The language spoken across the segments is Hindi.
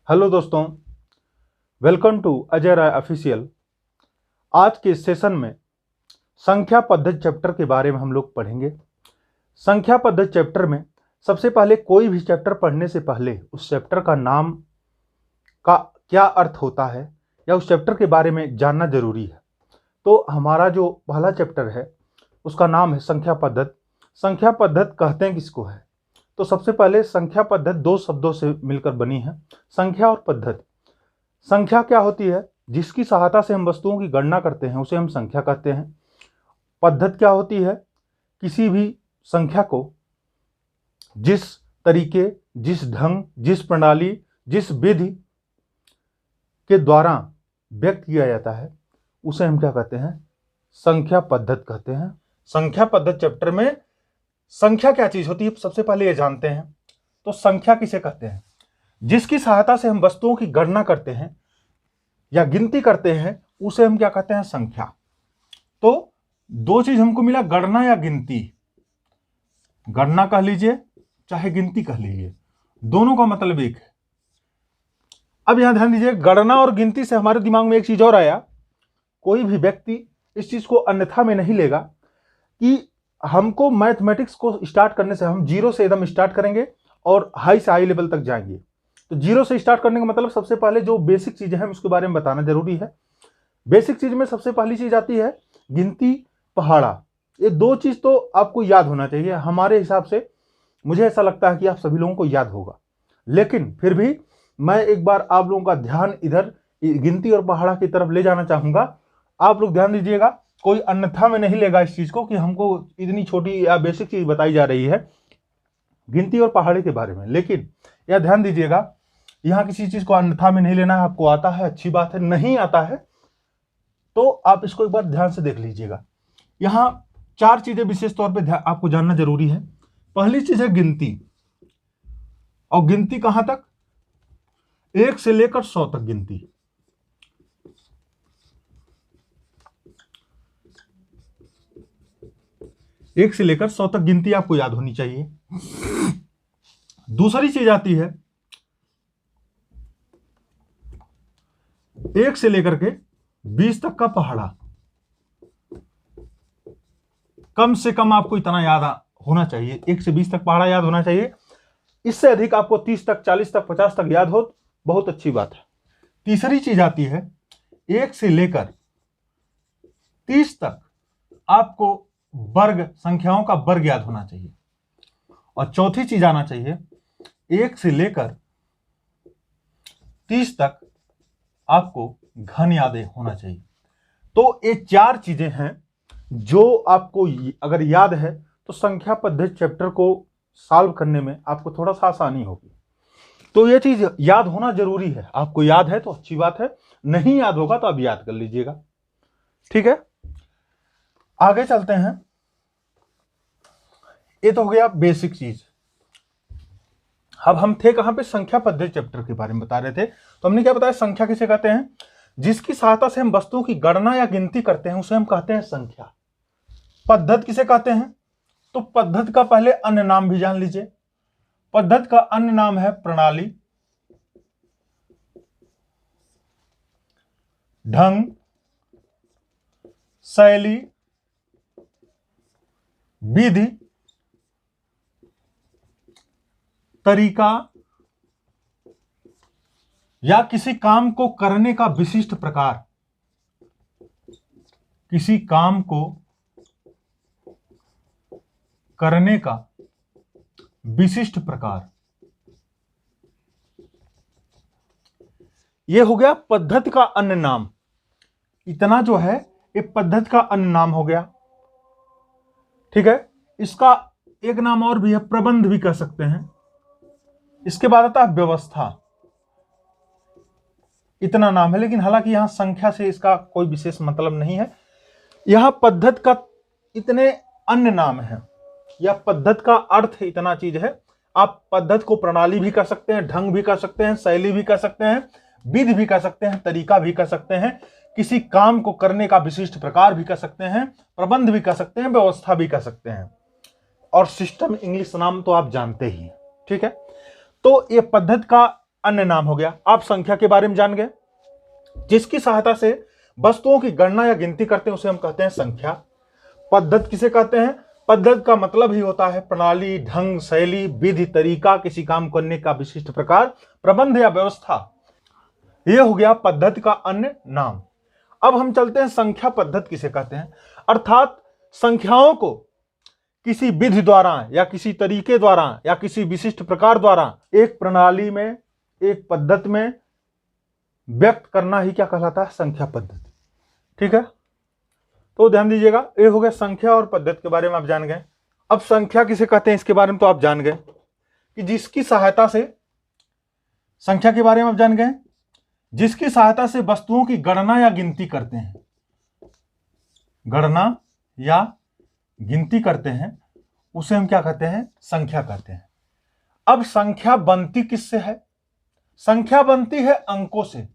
हेलो दोस्तों, welcome to Ajay Rai official. आज के सेशन में संख्या पद्धति चैप्टर के बारे में हम लोग पढ़ेंगे। संख्या पद्धति चैप्टर में सबसे पहले कोई भी चैप्टर पढ़ने से पहले उस चैप्टर का नाम का क्या अर्थ होता है या उस चैप्टर के बारे में जानना जरूरी है। तो हमारा जो पहला चैप्टर है उसका नाम है संख्या पद्धति। संख्या पद्धति कहते हैं किसको है? तो सबसे पहले संख्या पद्धति दो शब्दों से मिलकर बनी है, संख्या और पद्धति। संख्या क्या होती है? जिसकी सहायता से हम वस्तुओं की गणना करते हैं उसे हम संख्या कहते हैं। पद्धति क्या होती है? किसी भी संख्या को जिस तरीके, जिस ढंग, जिस प्रणाली, जिस विधि के द्वारा व्यक्त किया जाता है उसे हम क्या कहते हैं? संख्या पद्धति कहते हैं। संख्या पद्धति चैप्टर में संख्या क्या चीज होती है सबसे पहले ये जानते हैं। तो संख्या किसे कहते हैं? जिसकी सहायता से हम वस्तुओं की गणना करते हैं या गिनती करते हैं उसे हम क्या कहते हैं? संख्या। तो दो चीज हमको मिला, गणना या गिनती। गणना कह लीजिए चाहे गिनती कह लीजिए, दोनों का मतलब एक है। अब यहां ध्यान दीजिए, गणना और गिनती से हमारे दिमाग में एक चीज और आया। कोई भी व्यक्ति इस चीज को अन्यथा में नहीं लेगा कि हमको मैथमेटिक्स को स्टार्ट करने से हम जीरो से एकदम स्टार्ट करेंगे और हाई से हाई लेवल तक जाएंगे। तो जीरो से स्टार्ट करने का मतलब सबसे पहले जो बेसिक चीजें हैं उसके बारे में बताना जरूरी है। बेसिक चीज में सबसे पहली चीज आती है गिनती, पहाड़ा। ये दो चीज तो आपको याद होना चाहिए। हमारे हिसाब से मुझे ऐसा लगता है कि आप सभी लोगों को याद होगा, लेकिन फिर भी मैं एक बार आप लोगों का ध्यान इधर गिनती और पहाड़ा की तरफ ले जाना चाहूंगा। आप लोग ध्यान दीजिएगा, कोई अन्यथा में नहीं लेगा इस चीज को कि हमको इतनी छोटी या बेसिक चीज बताई जा रही है गिनती और पहाड़े के बारे में। लेकिन यह ध्यान दीजिएगा, यहां किसी चीज को अन्यथा में नहीं लेना है। आपको आता है, अच्छी बात है। नहीं आता है तो आप इसको एक बार ध्यान से देख लीजिएगा। यहां चार चीजें विशेष तौर पे आपको जानना जरूरी है। पहली चीज है गिनती। और गिनती कहां तक? 1 से लेकर 100 तक गिनती। एक से लेकर 100 तक गिनती आपको याद होनी चाहिए। दूसरी चीज आती है 1 से लेकर के 20 तक का पहाड़ा। कम से कम आपको इतना याद होना चाहिए, 1 से 20 तक पहाड़ा याद होना चाहिए। इससे अधिक आपको 30 तक, 40 तक, 50 तक याद हो, बहुत अच्छी बात है। तीसरी चीज आती है 1 से लेकर 30 तक आपको वर्ग, संख्याओं का वर्ग याद होना चाहिए। और चौथी चीज आना चाहिए 1 से लेकर 30 तक आपको घन यादें होना चाहिए। तो ये चार चीजें हैं जो आपको अगर याद है तो संख्या पद्धति चैप्टर को सॉल्व करने में आपको थोड़ा सा आसानी होगी। तो ये चीज याद होना जरूरी है। आपको याद है तो अच्छी बात है, नहीं याद होगा तो आप याद कर लीजिएगा। ठीक है, आगे चलते हैं। ये तो हो गया बेसिक चीज। अब हम थे कहां पे? संख्या पद्धति चैप्टर के बारे में बता रहे थे। तो हमने क्या बताया? संख्या किसे कहते हैं? जिसकी सहायता से हम वस्तुओं की गणना या गिनती करते हैं उसे हम कहते हैं संख्या। पद्धति किसे कहते हैं? तो पद्धति का पहले अन्य नाम भी जान लीजिए। पद्धति का अन्य नाम है प्रणाली, ढंग, शैली, विधि, तरीका या किसी काम को करने का विशिष्ट प्रकार। किसी काम को करने का विशिष्ट प्रकार, यह हो गया पद्धति का अन्य नाम। इतना जो है ये पद्धति का अन्य नाम हो गया। ठीक है, इसका एक नाम और भी है, प्रबंध भी कह सकते हैं। इसके बाद आता है व्यवस्था। इतना नाम है, लेकिन हालांकि यहां संख्या से इसका कोई विशेष मतलब नहीं है। यहां पद्धति का इतने अन्य नाम है या पद्धति का अर्थ इतना चीज है। आप पद्धति को प्रणाली भी कह सकते हैं, ढंग भी कह सकते हैं, शैली भी कह सकते हैं, विधि भी कह सकते हैं, तरीका भी कह सकते हैं, किसी काम को करने का विशिष्ट प्रकार भी कह सकते हैं, प्रबंध भी कह सकते हैं, व्यवस्था भी कह सकते हैं। और सिस्टम इंग्लिश नाम तो आप जानते ही हैं। ठीक है, तो ये पद्धति का अन्य नाम हो गया। आप संख्या के बारे में जान गए। जिसकी सहायता से वस्तुओं की गणना या गिनती करते हैं उसे हम कहते हैं संख्या। पद्धति किसे कहते हैं? पद्धति का मतलब ही होता है प्रणाली, ढंग, शैली, विधि, तरीका, किसी काम करने का विशिष्ट प्रकार, प्रबंध या व्यवस्था। यह हो गया पद्धति का अन्य नाम। अब हम चलते हैं संख्या पद्धति किसे कहते हैं। अर्थात संख्याओं को किसी विधि द्वारा या किसी तरीके द्वारा या किसी विशिष्ट प्रकार द्वारा एक प्रणाली में, एक पद्धति में व्यक्त करना ही क्या कहलाता है? संख्या पद्धति। ठीक है, तो ध्यान दीजिएगा। ये हो गया संख्या और पद्धति के बारे में आप जान गए। अब संख्या किसे कहते हैं इसके बारे में तो आप जान गए कि जिसकी सहायता से, संख्या के बारे में आप जान गए, जिसकी सहायता से वस्तुओं की गणना या गिनती करते हैं, गणना या गिनती करते हैं, उसे हम क्या कहते हैं? संख्या कहते हैं। अब संख्या बनती किससे है? संख्या बनती है अंकों से।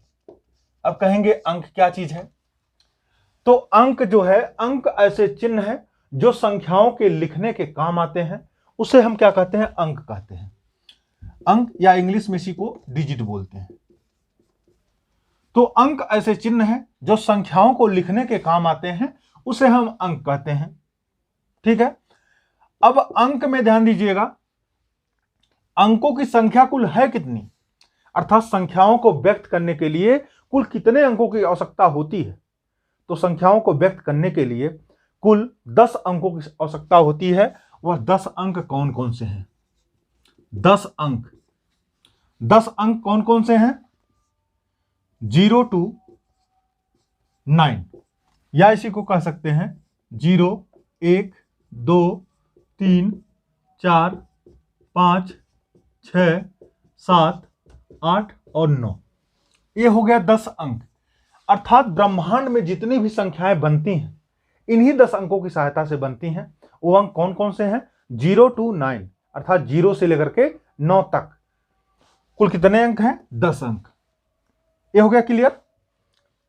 अब कहेंगे अंक क्या चीज है? तो अंक जो है, अंक ऐसे चिन्ह है जो संख्याओं के लिखने के काम आते हैं, उसे हम क्या कहते हैं? अंक कहते हैं। अंक या इंग्लिश में इसी को डिजिट बोलते हैं। तो अंक ऐसे चिन्ह है जो संख्याओं को लिखने के काम आते हैं, उसे हम अंक कहते हैं। ठीक है, अब अंक में ध्यान दीजिएगा, अंकों की संख्या कुल है कितनी, अर्थात संख्याओं को व्यक्त करने के लिए कुल कितने अंकों की आवश्यकता होती है। तो संख्याओं को व्यक्त करने के लिए कुल 10 अंकों की आवश्यकता होती है। वह 10 अंक कौन कौन से हैं? 10 अंक, 10 अंक कौन कौन से हैं? 0 to 9, या इसी को कह सकते हैं 0, 1, 2, 3, 4, 5, 6, 7, 8 और 9। ये हो गया 10 अंक। अर्थात ब्रह्मांड में जितनी भी संख्याएं बनती हैं, इन्हीं 10 अंकों की सहायता से बनती हैं। वो अंक कौन कौन से हैं? 0 to 9, अर्थात 0 से लेकर के 9 तक कुल कितने अंक हैं? 10 अंक। ये हो गया क्लियर।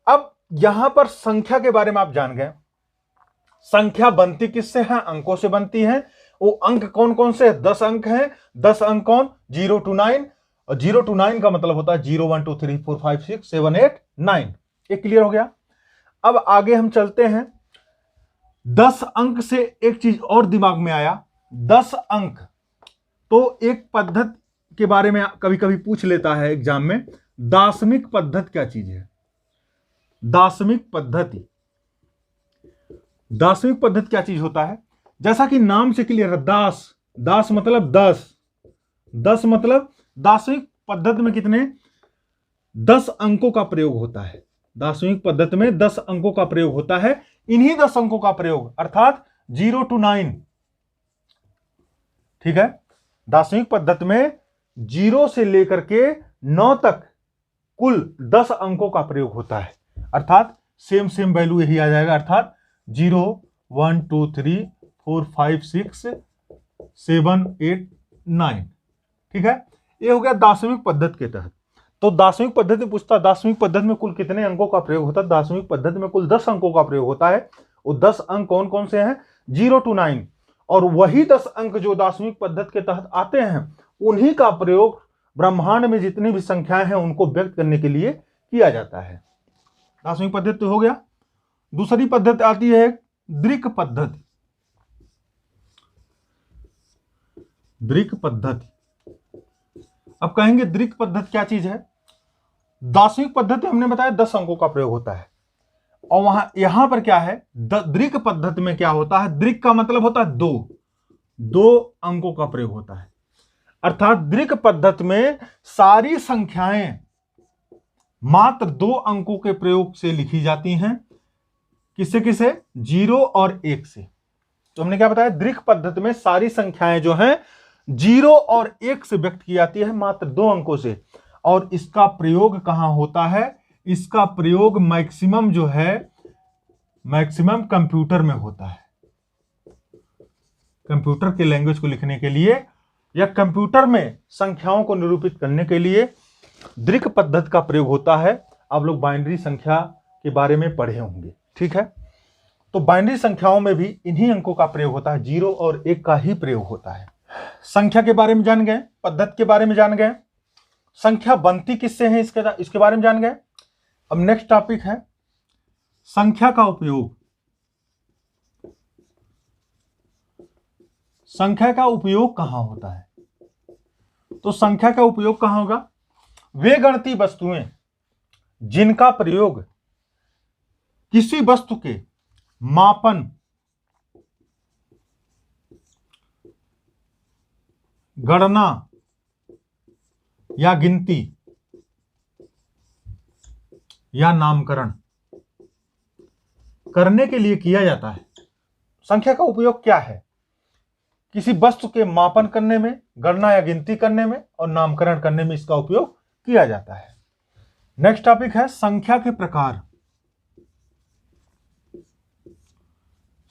अब यहां पर संख्या के बारे में आप जान गए। संख्या बनती किससे है? अंकों से बनती है। वो अंक कौन कौन से? 10 अंक हैं। 10 अंक कौन? 0 to 9, और 0 to 9 का मतलब होता है 0, 1, 2, 3, 4, 5, 6, 7, 8, 9। ये क्लियर हो गया। अब आगे हम चलते हैं। 10 अंक से एक चीज और दिमाग में आया। 10 अंक, तो एक पद्धति के बारे में कभी कभी पूछ लेता है एग्जाम में, दार्शनिक पद्धति क्या चीज है? दार्शनिक पद्धति, दार्शनिक पद्धति क्या चीज होता है? जैसा कि नाम से क्लियर है, दास, दास मतलब 10, 10 मतलब दार्शनिक पद्धति में कितने? 10 अंकों का प्रयोग होता है। दार्शनिक पद्धति में 10 अंकों का प्रयोग होता है। इन्हीं 10 अंकों का प्रयोग, अर्थात 0 to 9, ठीक है, दार्शनिक पद्धति में 0 से लेकर के 9 तक कुल 10 अंकों का प्रयोग होता है। अर्थात सेम सेम वैल्यू यही आ जाएगा, अर्थात 0, 1, 2, 3, 4, 5, 6, 7, 8, 9। ठीक है, ये हो गया दार्शनिक पद्धति के तहत। तो दार्शनिक पद्धति पूछता है दार्शनिक पद्धति में कुल कितने अंकों का प्रयोग होता है? दार्शनिक पद्धति में कुल 10 अंकों का प्रयोग होता है। वो 10 अंक कौन कौन से हैं? 0 to 9। और वही 10 अंक जो दार्शनिक पद्धति के तहत आते हैं, उन्हीं का प्रयोग ब्रह्मांड में जितनी भी संख्याएं हैं उनको व्यक्त करने के लिए किया जाता है। दार्शनिक पद्धति तो हो गया। दूसरी पद्धति आती है दृक् पद्धति। दृक् पद्धति, अब कहेंगे दृक् पद्धति क्या चीज है? दार्शनिक पद्धति हमने बताया 10 अंकों का प्रयोग होता है, और यहां पर क्या है? दृक् पद्धति में क्या होता है? दृक् का मतलब होता है 2 अंकों का प्रयोग होता है। अर्थात दृक् पद्धति में सारी संख्याएं मात्र 2 अंकों के प्रयोग से लिखी जाती हैं। किससे किसे? 0 और 1 से। तो हमने क्या बताया? दृक् पद्धति में सारी संख्याएं जो हैं 0 और 1 से व्यक्त की जाती है, मात्र 2 अंकों से। और इसका प्रयोग कहां होता है? इसका प्रयोग मैक्सिमम जो है, मैक्सिमम कंप्यूटर में होता है। कंप्यूटर के लैंग्वेज को लिखने के लिए या कंप्यूटर में संख्याओं को निरूपित करने के लिए दृक् पद्धति का प्रयोग होता है। आप लोग बाइनरी संख्या के बारे में पढ़े होंगे, ठीक है। तो बाइनरी संख्याओं में भी इन्हीं अंकों का प्रयोग होता है, 0 और 1 का ही प्रयोग होता है। संख्या के बारे में जान गए, पद्धति के बारे में जान गए। संख्या बनती किससे है, इसके बारे में जान गए। अब नेक्स्ट टॉपिक है संख्या का उपयोग। संख्या का उपयोग कहां होता है? तो संख्या का उपयोग कहां होगा? वे गणितीय वस्तुएं जिनका प्रयोग किसी वस्तु के मापन, गणना या गिनती या नामकरण करने के लिए किया जाता है। संख्या का उपयोग क्या है? किसी वस्तु के मापन करने में, गणना या गिनती करने में और नामकरण करने में इसका उपयोग किया जाता है। नेक्स्ट टॉपिक है संख्या के प्रकार।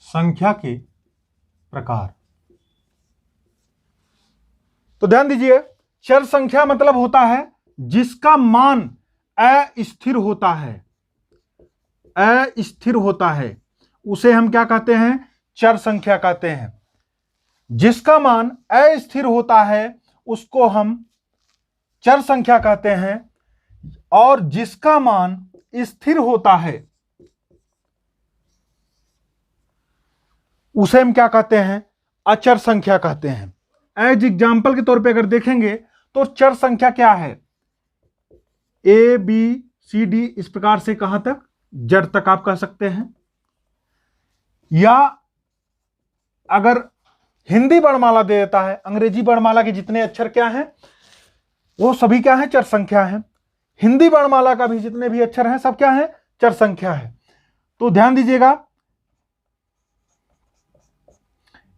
संख्या के प्रकार, तो ध्यान दीजिए, चर संख्या मतलब होता है जिसका मान अस्थिर होता है, अस्थिर होता है, उसे हम क्या कहते हैं? चर संख्या कहते हैं। जिसका मान अस्थिर होता है उसको हम चर संख्या कहते हैं, और जिसका मान स्थिर होता है उसे हम क्या कहते हैं? अचर संख्या कहते हैं। एज एग्जाम्पल के तौर पे अगर देखेंगे तो चर संख्या क्या है? ए बी सी डी, इस प्रकार से कहां तक? जेड तक आप कह सकते हैं। या अगर हिंदी वर्णमाला दे देता है, अंग्रेजी वर्णमाला के जितने अक्षर क्या हैं वो सभी क्या हैं? चर संख्या हैं। हिंदी वर्णमाला का भी जितने भी अक्षर हैं सब क्या हैं? चर संख्या है। तो ध्यान दीजिएगा,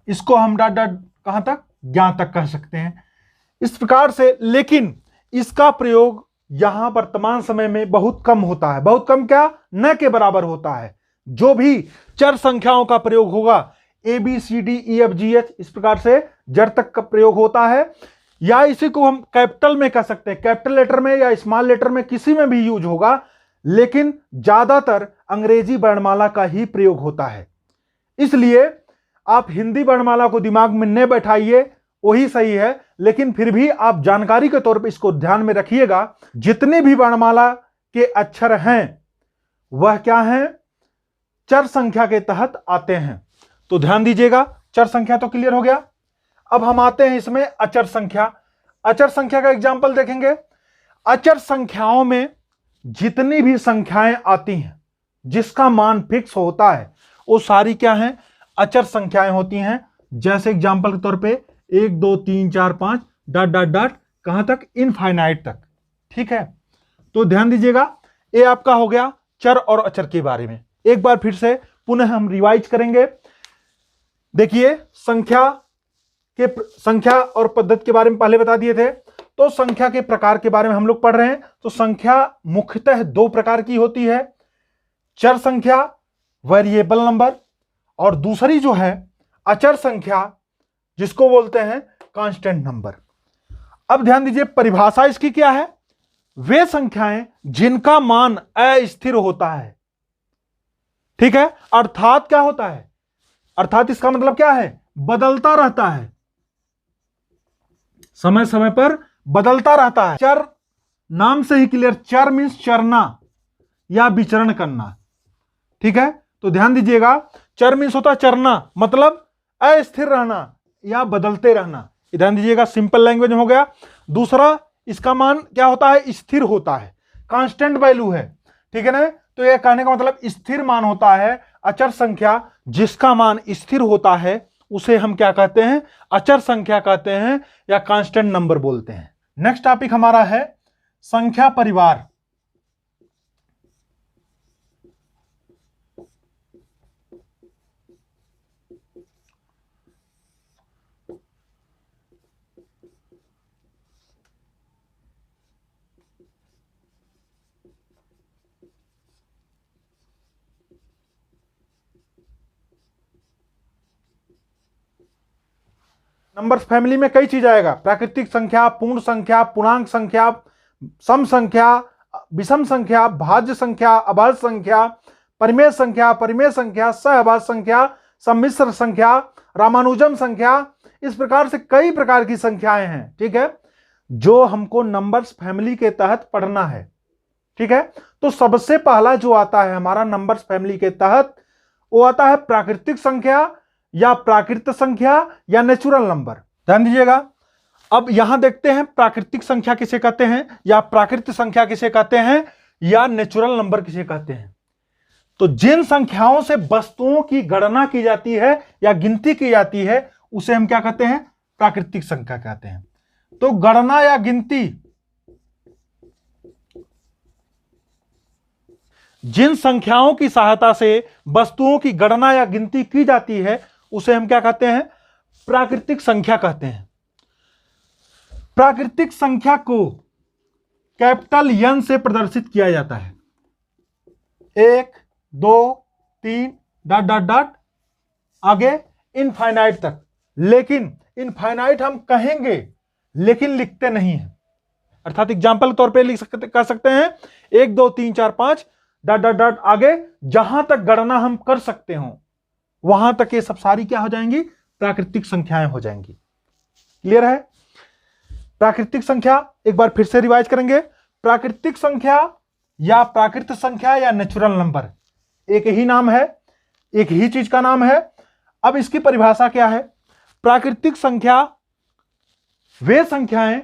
इसको हम डॉट डॉट कहां तक? ज्ञान तक कह सकते हैं इस प्रकार से। लेकिन इसका प्रयोग यहां वर्तमान समय में बहुत कम होता है। बहुत कम क्या? न के बराबर होता है। जो भी चर संख्याओं का प्रयोग होगा, A B C D E F G H, इस प्रकार से जड़ तक का प्रयोग होता है। या इसी को हम कैपिटल में कह सकते हैं, कैपिटल लेटर में या स्मॉल लेटर में, किसी में भी यूज होगा, लेकिन ज्यादातर अंग्रेजी वर्णमाला का ही प्रयोग होता है। इसलिए आप हिंदी वर्णमाला को दिमाग में न बैठाइए, वही सही है, लेकिन फिर भी आप जानकारी के तौर पर इसको ध्यान में रखिएगा। जितने भी वर्णमाला के अक्षर हैं वह क्या हैं? चर संख्या के तहत आते हैं। तो ध्यान दीजिएगा, चर संख्या तो क्लियर हो गया। अब हम आते हैं इसमें अचर संख्या। अचर संख्या का एग्जाम्पल देखेंगे। अचर संख्याओं में जितनी भी संख्याएं आती हैं जिसका मान फिक्स होता है वो सारी क्या हैं? अचर संख्याएं होती हैं। जैसे एग्जाम्पल के तौर पे 1 2 3 4 5 डॉट डॉट डॉट कहां तक? इनफाइनाइट तक। ठीक है, तो ध्यान दीजिएगा, ये आपका हो गया चर और अचर के बारे में। एक बार फिर से पुनः हम रिवाइज करेंगे। देखिए, संख्या और पद्धति के बारे में पहले बता दिए थे। तो संख्या के प्रकार के बारे में हम लोग पढ़ रहे हैं। तो संख्या मुख्यतः 2 प्रकार की होती है, चर संख्या, वेरिएबल नंबर, और दूसरी जो है अचर संख्या, जिसको बोलते हैं कांस्टेंट नंबर। अब ध्यान दीजिए, परिभाषा इसकी क्या है? वे संख्याएं जिनका मान अस्थिर होता है। ठीक है, अर्थात क्या होता है? अर्थात इसका मतलब क्या है? बदलता रहता है, समय समय पर बदलता रहता है। चर नाम से ही क्लियर, चर मीन्स चरना या विचरण करना। ठीक है, तो ध्यान दीजिएगा, चर मीन्स होता है चरना, मतलब अस्थिर रहना या बदलते रहना। ध्यान दीजिएगा, सिंपल लैंग्वेज में हो गया। दूसरा, इसका मान क्या होता है? स्थिर होता है, कांस्टेंट वैल्यू है। ठीक है ना, तो यह कहने का मतलब स्थिर मान होता है। अचर संख्या जिसका मान स्थिर होता है उसे हम क्या कहते हैं? अचर संख्या कहते हैं या कांस्टेंट नंबर बोलते हैं। नेक्स्ट टॉपिक हमारा है संख्या परिवार। नंबर्स फैमिली में कई चीज आएगा, प्राकृतिक संख्या, पूर्ण संख्या, पूर्णांक संख्या, सम संख्या, विषम संख्या, भाज्य संख्या, अभाज्य संख्या, परिमेय संख्या, परिमेय संख्या, सहभाज्य संख्या, सम्मिश्र संख्या, रामानुजन संख्या। इस प्रकार से कई प्रकार की संख्याएं हैं। ठीक है, जो हमको नंबर्स फैमिली के तहत पढ़ना है। ठीक है, तो सबसे पहला जो आता है हमारा नंबर्स फैमिली के तहत, वो आता है प्राकृतिक संख्या या प्राकृत संख्या या नेचुरल नंबर। ध्यान दीजिएगा। अब यहां देखते हैं प्राकृतिक संख्या किसे कहते हैं, या प्राकृत संख्या किसे कहते हैं, या नेचुरल नंबर किसे कहते हैं। तो जिन संख्याओं से वस्तुओं की गणना की जाती है या गिनती की जाती है उसे हम क्या कहते हैं, प्राकृतिक संख्या कहते हैं। तो गणना या गिनती, जिन संख्याओं की सहायता से वस्तुओं की गणना या गिनती की जाती है उसे हम क्या कहते हैं, प्राकृतिक संख्या कहते हैं। प्राकृतिक संख्या को कैपिटल एन से प्रदर्शित किया जाता है, 1 2 3 डॉट डॉट डॉट आगे इनफाइनाइट तक। लेकिन इनफाइनाइट हम कहेंगे लेकिन लिखते नहीं हैं, अर्थात एग्जाम्पल के तौर पे लिख सकते, कह सकते हैं 1 2 3 4 5 डॉट डॉट डॉट आगे, जहां तक गणना हम कर सकते हो वहां तक ये सब सारी क्या हो जाएंगी, प्राकृतिक संख्याएं हो जाएंगी। क्लियर है। प्राकृतिक संख्या एक बार फिर से रिवाइज करेंगे, प्राकृतिक संख्या या प्राकृत संख्या या नेचुरल नंबर एक ही नाम है, एक ही चीज का नाम है। अब इसकी परिभाषा क्या है, प्राकृतिक संख्या वे संख्याएं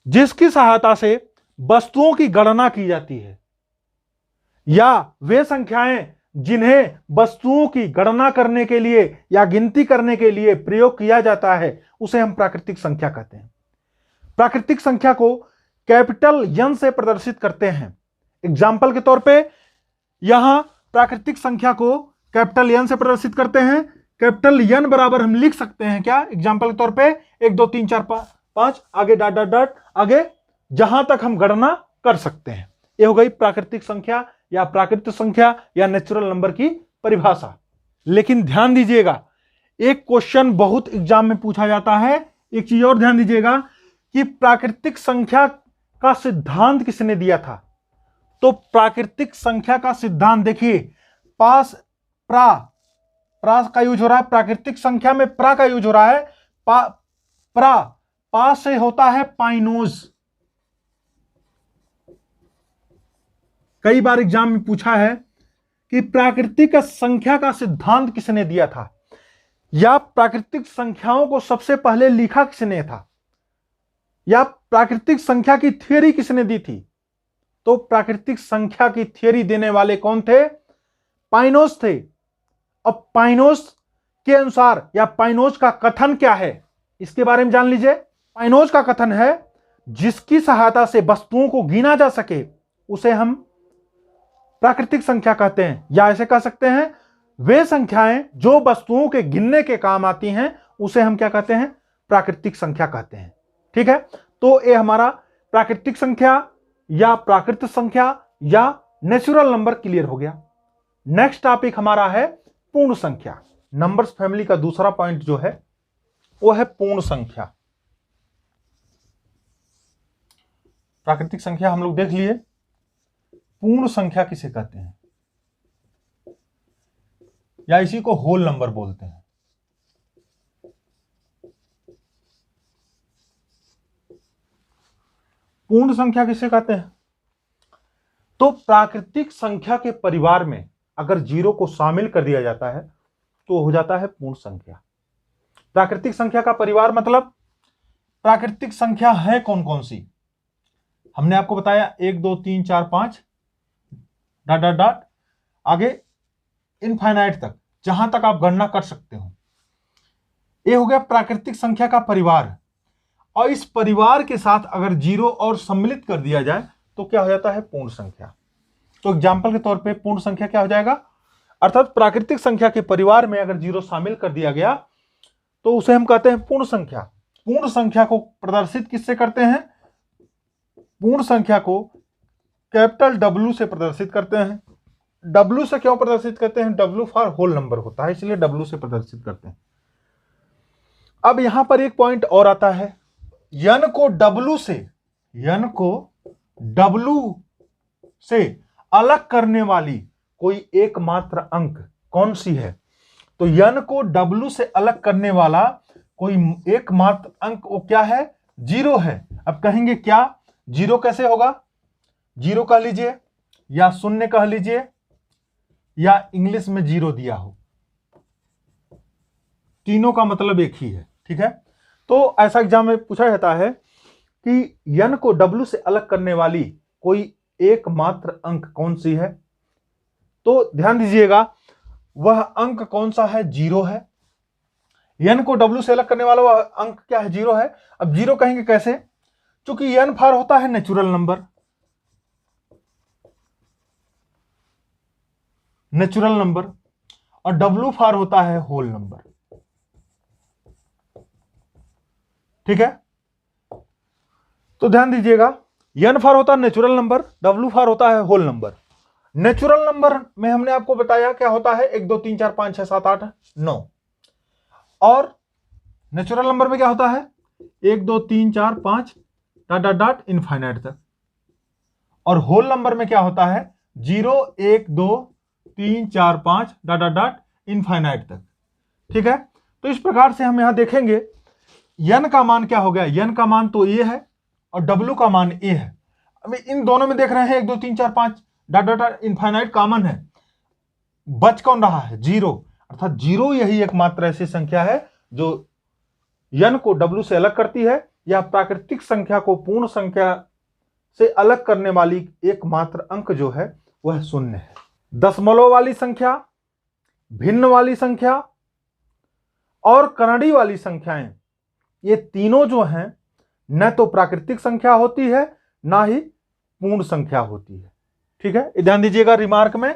जिसकी सहायता से वस्तुओं की गणना की जाती है, या वे संख्याएं जिन्हें वस्तुओं की गणना करने के लिए या गिनती करने के लिए प्रयोग किया जाता है उसे हम प्राकृतिक संख्या कहते हैं। प्राकृतिक संख्या को कैपिटल एन से प्रदर्शित करते हैं। एग्जाम्पल के तौर पे यहां प्राकृतिक संख्या को कैपिटल एन से प्रदर्शित करते हैं। कैपिटल एन बराबर हम लिख सकते हैं क्या, एग्जाम्पल के तौर पे 1 2 3 4 5 आगे डॉट डॉट डॉट आगे, जहां तक हम गणना कर सकते हैं। यह हो गई प्राकृतिक संख्या या प्राकृत संख्या या नेचुरल नंबर की परिभाषा। लेकिन ध्यान दीजिएगा, एक क्वेश्चन बहुत एग्जाम में पूछा जाता है, एक चीज और ध्यान दीजिएगा कि प्राकृतिक संख्या का सिद्धांत किसने दिया था। तो प्राकृतिक संख्या का सिद्धांत देखिए, पास प्रा का यूज हो रहा है, प्राकृतिक संख्या में प्रा का यूज हो रहा है। पा से होता है पाइनोज। कई बार एग्जाम में पूछा है कि प्राकृतिक संख्या का सिद्धांत किसने दिया था, या प्राकृतिक संख्याओं को सबसे पहले लिखा किसने था, या प्राकृतिक संख्या की थ्योरी किसने दी थी। तो प्राकृतिक संख्या की थ्योरी देने वाले कौन थे, पाइनोज थे। अब पाइनोज के अनुसार या पाइनोज का कथन क्या है इसके बारे में जान लीजिए। पाइनोज का कथन है जिसकी सहायता से वस्तुओं को गिना जा सके उसे हम प्राकृतिक संख्या कहते हैं, या ऐसे कह सकते हैं वे संख्याएं जो वस्तुओं के गिनने के काम आती हैं उसे हम क्या कहते हैं, प्राकृतिक संख्या कहते हैं। ठीक है, तो ये हमारा प्राकृतिक संख्या या प्राकृत संख्या या नेचुरल नंबर क्लियर हो गया। नेक्स्ट टॉपिक हमारा है पूर्ण संख्या। नंबर्स फैमिली का दूसरा पॉइंट जो है वो है पूर्ण संख्या। प्राकृतिक संख्या हम लोग देख लिए, पूर्ण संख्या किसे कहते हैं, या इसी को होल नंबर बोलते हैं। पूर्ण संख्या किसे कहते हैं, तो प्राकृतिक संख्या के परिवार में अगर जीरो को शामिल कर दिया जाता है तो हो जाता है पूर्ण संख्या। प्राकृतिक संख्या का परिवार मतलब प्राकृतिक संख्या है कौन कौन सी, हमने आपको बताया 1 2 3 4 5 डॉट डॉट डॉट आगे इनफाइनाइट तक, जहां तक आप गणना कर सकते हो। ये हो गया प्राकृतिक संख्या का परिवार, और इस परिवार के साथ अगर जीरो और सम्मिलित कर दिया जाए तो क्या हो जाता है, पूर्ण संख्या। तो एग्जाम्पल के तौर पे पूर्ण संख्या क्या हो जाएगा, अर्थात प्राकृतिक संख्या के परिवार में अगर जीरो शामिल कर दिया गया तो उसे हम कहते हैं पूर्ण संख्या। पूर्ण संख्या को प्रदर्शित किससे करते हैं, पूर्ण संख्या को कैपिटल W से प्रदर्शित करते हैं। W से क्यों प्रदर्शित करते हैं, W फॉर होल नंबर होता है इसलिए W से प्रदर्शित करते हैं। अब यहां पर एक पॉइंट और आता है, n को W से अलग करने वाली कोई एकमात्र अंक कौन सी है। तो n को W से अलग करने वाला कोई एकमात्र अंक वो क्या है, जीरो है। अब कहेंगे क्या जीरो कैसे होगा, जीरो कह लीजिए या शून्य कह लीजिए या इंग्लिश में जीरो दिया हो, तीनों का मतलब एक ही है। ठीक है, तो ऐसा एग्जाम में पूछा जाता है कि n को w से अलग करने वाली कोई एकमात्र अंक कौन सी है। तो ध्यान दीजिएगा वह अंक कौन सा है, जीरो है। n को w से अलग करने वाला वह अंक क्या है, जीरो है। अब जीरो कहेंगे कैसे, क्योंकि n फॉर होता है नेचुरल नंबर, और w फॉर होता है होल नंबर। ठीक है, तो ध्यान दीजिएगा n फॉर होता है नेचुरल नंबर, w फॉर होता है होल नंबर। नेचुरल नंबर में हमने आपको बताया क्या होता है, 1 2 3 4 5 6 7 8 9, और नेचुरल नंबर में क्या होता है 1 2 3 4 5 डॉट डॉट डॉट इनफाइनाइट तक, और होल नंबर में क्या होता है 0 1 2 3 4 5 डॉट डॉट डॉट इनफाइनाइट तक। ठीक है, तो इस प्रकार से हम यहां देखेंगे n का मान क्या हो गया, n का मान तो a है और w का मान a है। अभी इन दोनों में देख रहे हैं 1 2 3 4 5 dot dot dot infinite common है, बच कौन रहा है, जीरो, अर्थात जीरो यही एकमात्र ऐसी संख्या है जो n को w से अलग करती है, या प्राकृतिक संख्या को पूर्ण संख्या से अलग करने वाली एकमात्र अंक जो है वह शून्य है। दशमलव वाली संख्या, भिन्न वाली संख्या और करणीय वाली संख्याएं, ये तीनों जो हैं न तो प्राकृतिक संख्या होती है ना ही पूर्ण संख्या होती है। ठीक है, ध्यान दीजिएगा रिमार्क में,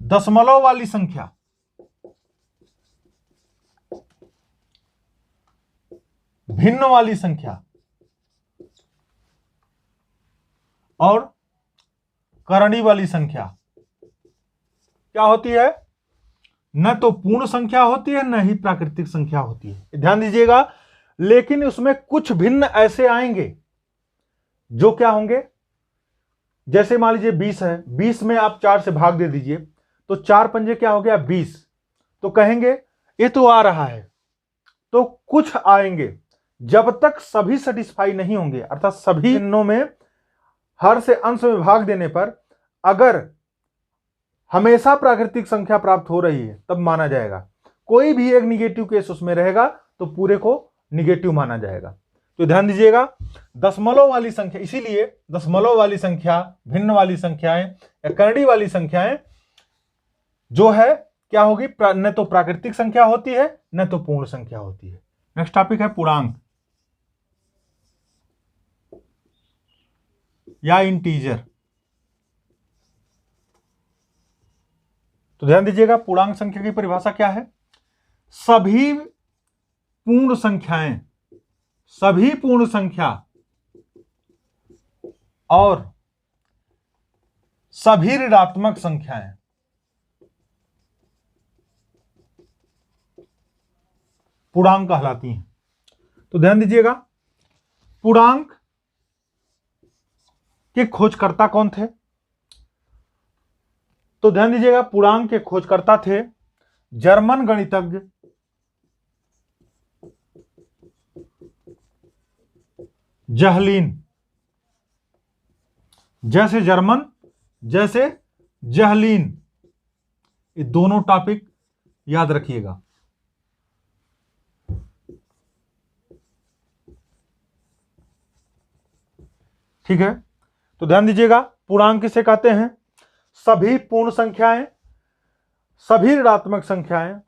दशमलव वाली संख्या, भिन्न वाली संख्या और करणीय वाली संख्या क्या होती है, न तो पूर्ण संख्या होती है न ही प्राकृतिक संख्या होती है। ध्यान दीजिएगा, लेकिन उसमें कुछ भिन्न ऐसे आएंगे जो क्या होंगे, जैसे मान लीजिए 20 है, 20 में आप 4 से भाग दे दीजिए तो 4 पंजे क्या हो गया 20, तो कहेंगे ये तो आ रहा है। तो कुछ आएंगे जब तक सभी सेटिस्फाई नहीं होंगे, अर्थात सभी भिन्नों में हर से अंश में भाग देने पर अगर हमेशा प्राकृतिक संख्या प्राप्त हो रही है तब माना जाएगा, कोई भी एक निगेटिव केस उसमें रहेगा तो पूरे को निगेटिव माना जाएगा। तो ध्यान दीजिएगा दशमलव वाली संख्या, इसीलिए दशमलव वाली संख्या, भिन्न वाली संख्याएं या करणीय वाली संख्याएं जो है क्या होगी, न तो प्राकृतिक संख्या होती है न तो पूर्ण संख्या होती है। नेक्स्ट टॉपिक है पूर्णांक या इंटीजर। तो ध्यान दीजिएगा पूर्णांक संख्या की परिभाषा क्या है, सभी पूर्ण संख्याएं, सभी पूर्ण संख्या और सभी ऋणात्मक संख्याएं पूर्णांक कहलाती हैं। तो ध्यान दीजिएगा पूर्णांक के खोजकर्ता कौन थे, तो ध्यान दीजिएगा पूर्णांक के खोजकर्ता थे जर्मन गणितज्ञ जहलीन। जैसे जर्मन जैसे जहलीन, ये दोनों टॉपिक याद रखिएगा। ठीक है, तो ध्यान दीजिएगा पूर्णांक किसे कहते हैं, सभी पूर्ण संख्याएं, सभी ऋणात्मक संख्याएं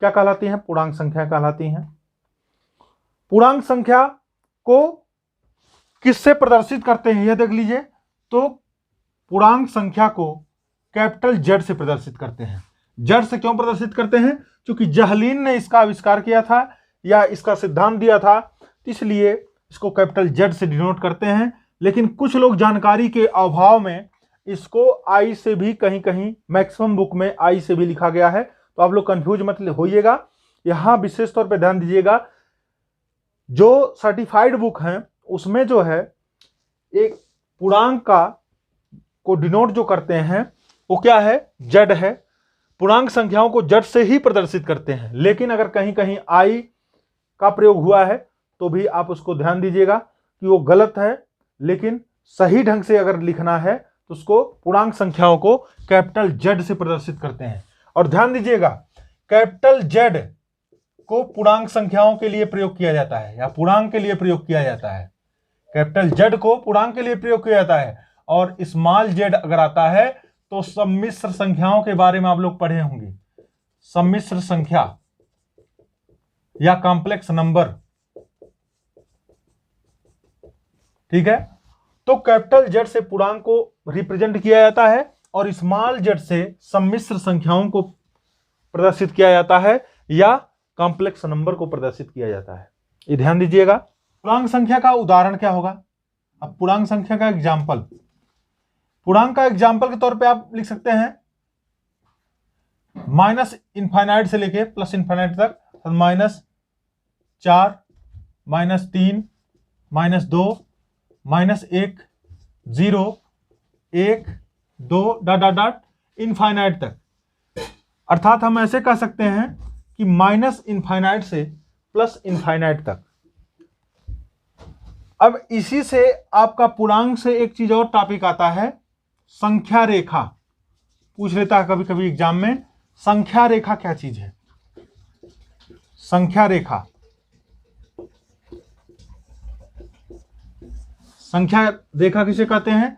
क्या कहलाती हैं, पूर्णांक संख्या कहलाती हैं। पूर्णांक संख्या को किससे प्रदर्शित करते हैं यह देख लीजिए, तो पूर्णांक संख्या को कैपिटल जेड से प्रदर्शित करते हैं। जेड से क्यों प्रदर्शित करते हैं, क्योंकि जहलीन ने इसका आविष्कार किया था या इसका सिद्धांत दिया था, इसलिए इसको कैपिटल जेड से डिनोट करते हैं। लेकिन कुछ लोग जानकारी के अभाव में इसको आई से भी कहीं कहीं मैक्सिमम बुक में आई से भी लिखा गया है, तो आप लोग कंफ्यूज मत होइएगा। यहां विशेष तौर पे ध्यान दीजिएगा, जो सर्टिफाइड बुक हैं उसमें जो है एक पूर्णांक का को डिनोट जो करते हैं वो क्या है, जेड है। पूर्णांक संख्याओं को जेड से ही प्रदर्शित करते हैं, लेकिन अगर कहीं कहीं आई का प्रयोग हुआ है तो भी आप उसको ध्यान दीजिएगा। कि वो गलत है, लेकिन सही ढंग से अगर लिखना है तो उसको पूर्णांक संख्याओं को कैपिटल जेड से प्रदर्शित करते हैं। और ध्यान दीजिएगा, कैपिटल जेड को पूर्णांक संख्याओं के लिए प्रयोग किया जाता है या पूर्णांक के लिए प्रयोग किया जाता है। कैपिटल जेड को पूर्णांक के लिए प्रयोग किया जाता है। और स्मॉल जेड अगर आता है तो सम्मिश्र संख्याओं के बारे में आप लोग पढ़े होंगे, सम्मिश्र संख्या या कॉम्प्लेक्स नंबर, ठीक है। तो कैपिटल जेड से पूर्णांक को रिप्रेजेंट किया जाता है और स्मॉल जेड से सम्मिश्र संख्याओं को प्रदर्शित किया जाता है या कॉम्प्लेक्स नंबर को प्रदर्शित किया जाता है। ये ध्यान दीजिएगा। पूर्णांक संख्या का उदाहरण क्या होगा? अब पूर्णांक संख्या का एग्जाम्पल, पूर्णांक का एग्जाम्पल के तौर पे आप लिख सकते हैं माइनस इनफाइनाइट से लेके प्लस इनफाइनाइट तक, -4, -3, -2, -1, 0, 1, 2 डॉट डॉट डॉट इनफाइनाइट तक। अर्थात हम ऐसे कह सकते हैं कि माइनस इनफाइनाइट से प्लस इनफाइनाइट तक। अब इसी से आपका पूर्णांक से एक चीज और टॉपिक आता है, संख्या रेखा। पूछ लेता है कभी कभी एग्जाम में, संख्या रेखा क्या चीज है? संख्या रेखा, संख्या रेखा किसे कहते हैं?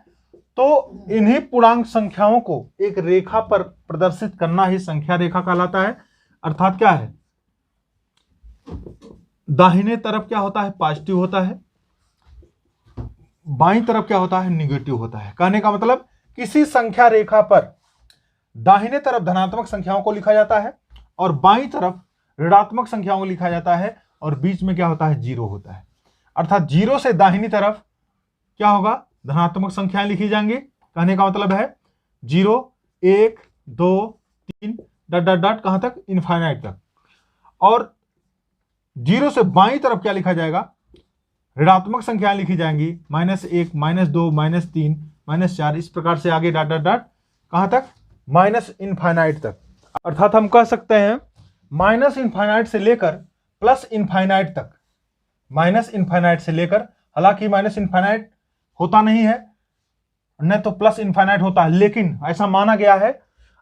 तो इन्हीं पूर्णांक संख्याओं को एक रेखा पर प्रदर्शित करना ही संख्या रेखा कहलाता है। अर्थात क्या है, दाहिने तरफ क्या होता है? पॉजिटिव होता है, बाईं तरफ क्या होता है? निगेटिव होता है। कहने का मतलब किसी संख्या रेखा पर दाहिने तरफ धनात्मक संख्याओं को लिखा जाता है और बाईं तरफ ऋणात्मक संख्याओं को लिखा जाता है और बीच में क्या होता है? जीरो होता है। अर्थात जीरो से दाहिनी तरफ क्या होगा? धनात्मक संख्याएं लिखी जाएंगी। कहने का मतलब है 0, 1, 2, 3 डॉट डॉट डॉट कहां तक? इनफाइनाइट तक। और जीरो से बाईं तरफ क्या लिखा जाएगा? ऋणात्मक संख्याएं लिखी जाएंगी, -1, -2, -3, -4, इस प्रकार से आगे डॉट डॉट डॉट कहां तक? माइनस इनफाइनाइट तक। अर्थात हम कह सकते हैं माइनस इनफाइनाइट से लेकर प्लस इनफाइनाइट तक, माइनस इनफाइनाइट से लेकर, हालांकि माइनस इनफाइनाइट होता नहीं है, न तो प्लस इनफाइनाइट होता है, लेकिन ऐसा माना गया है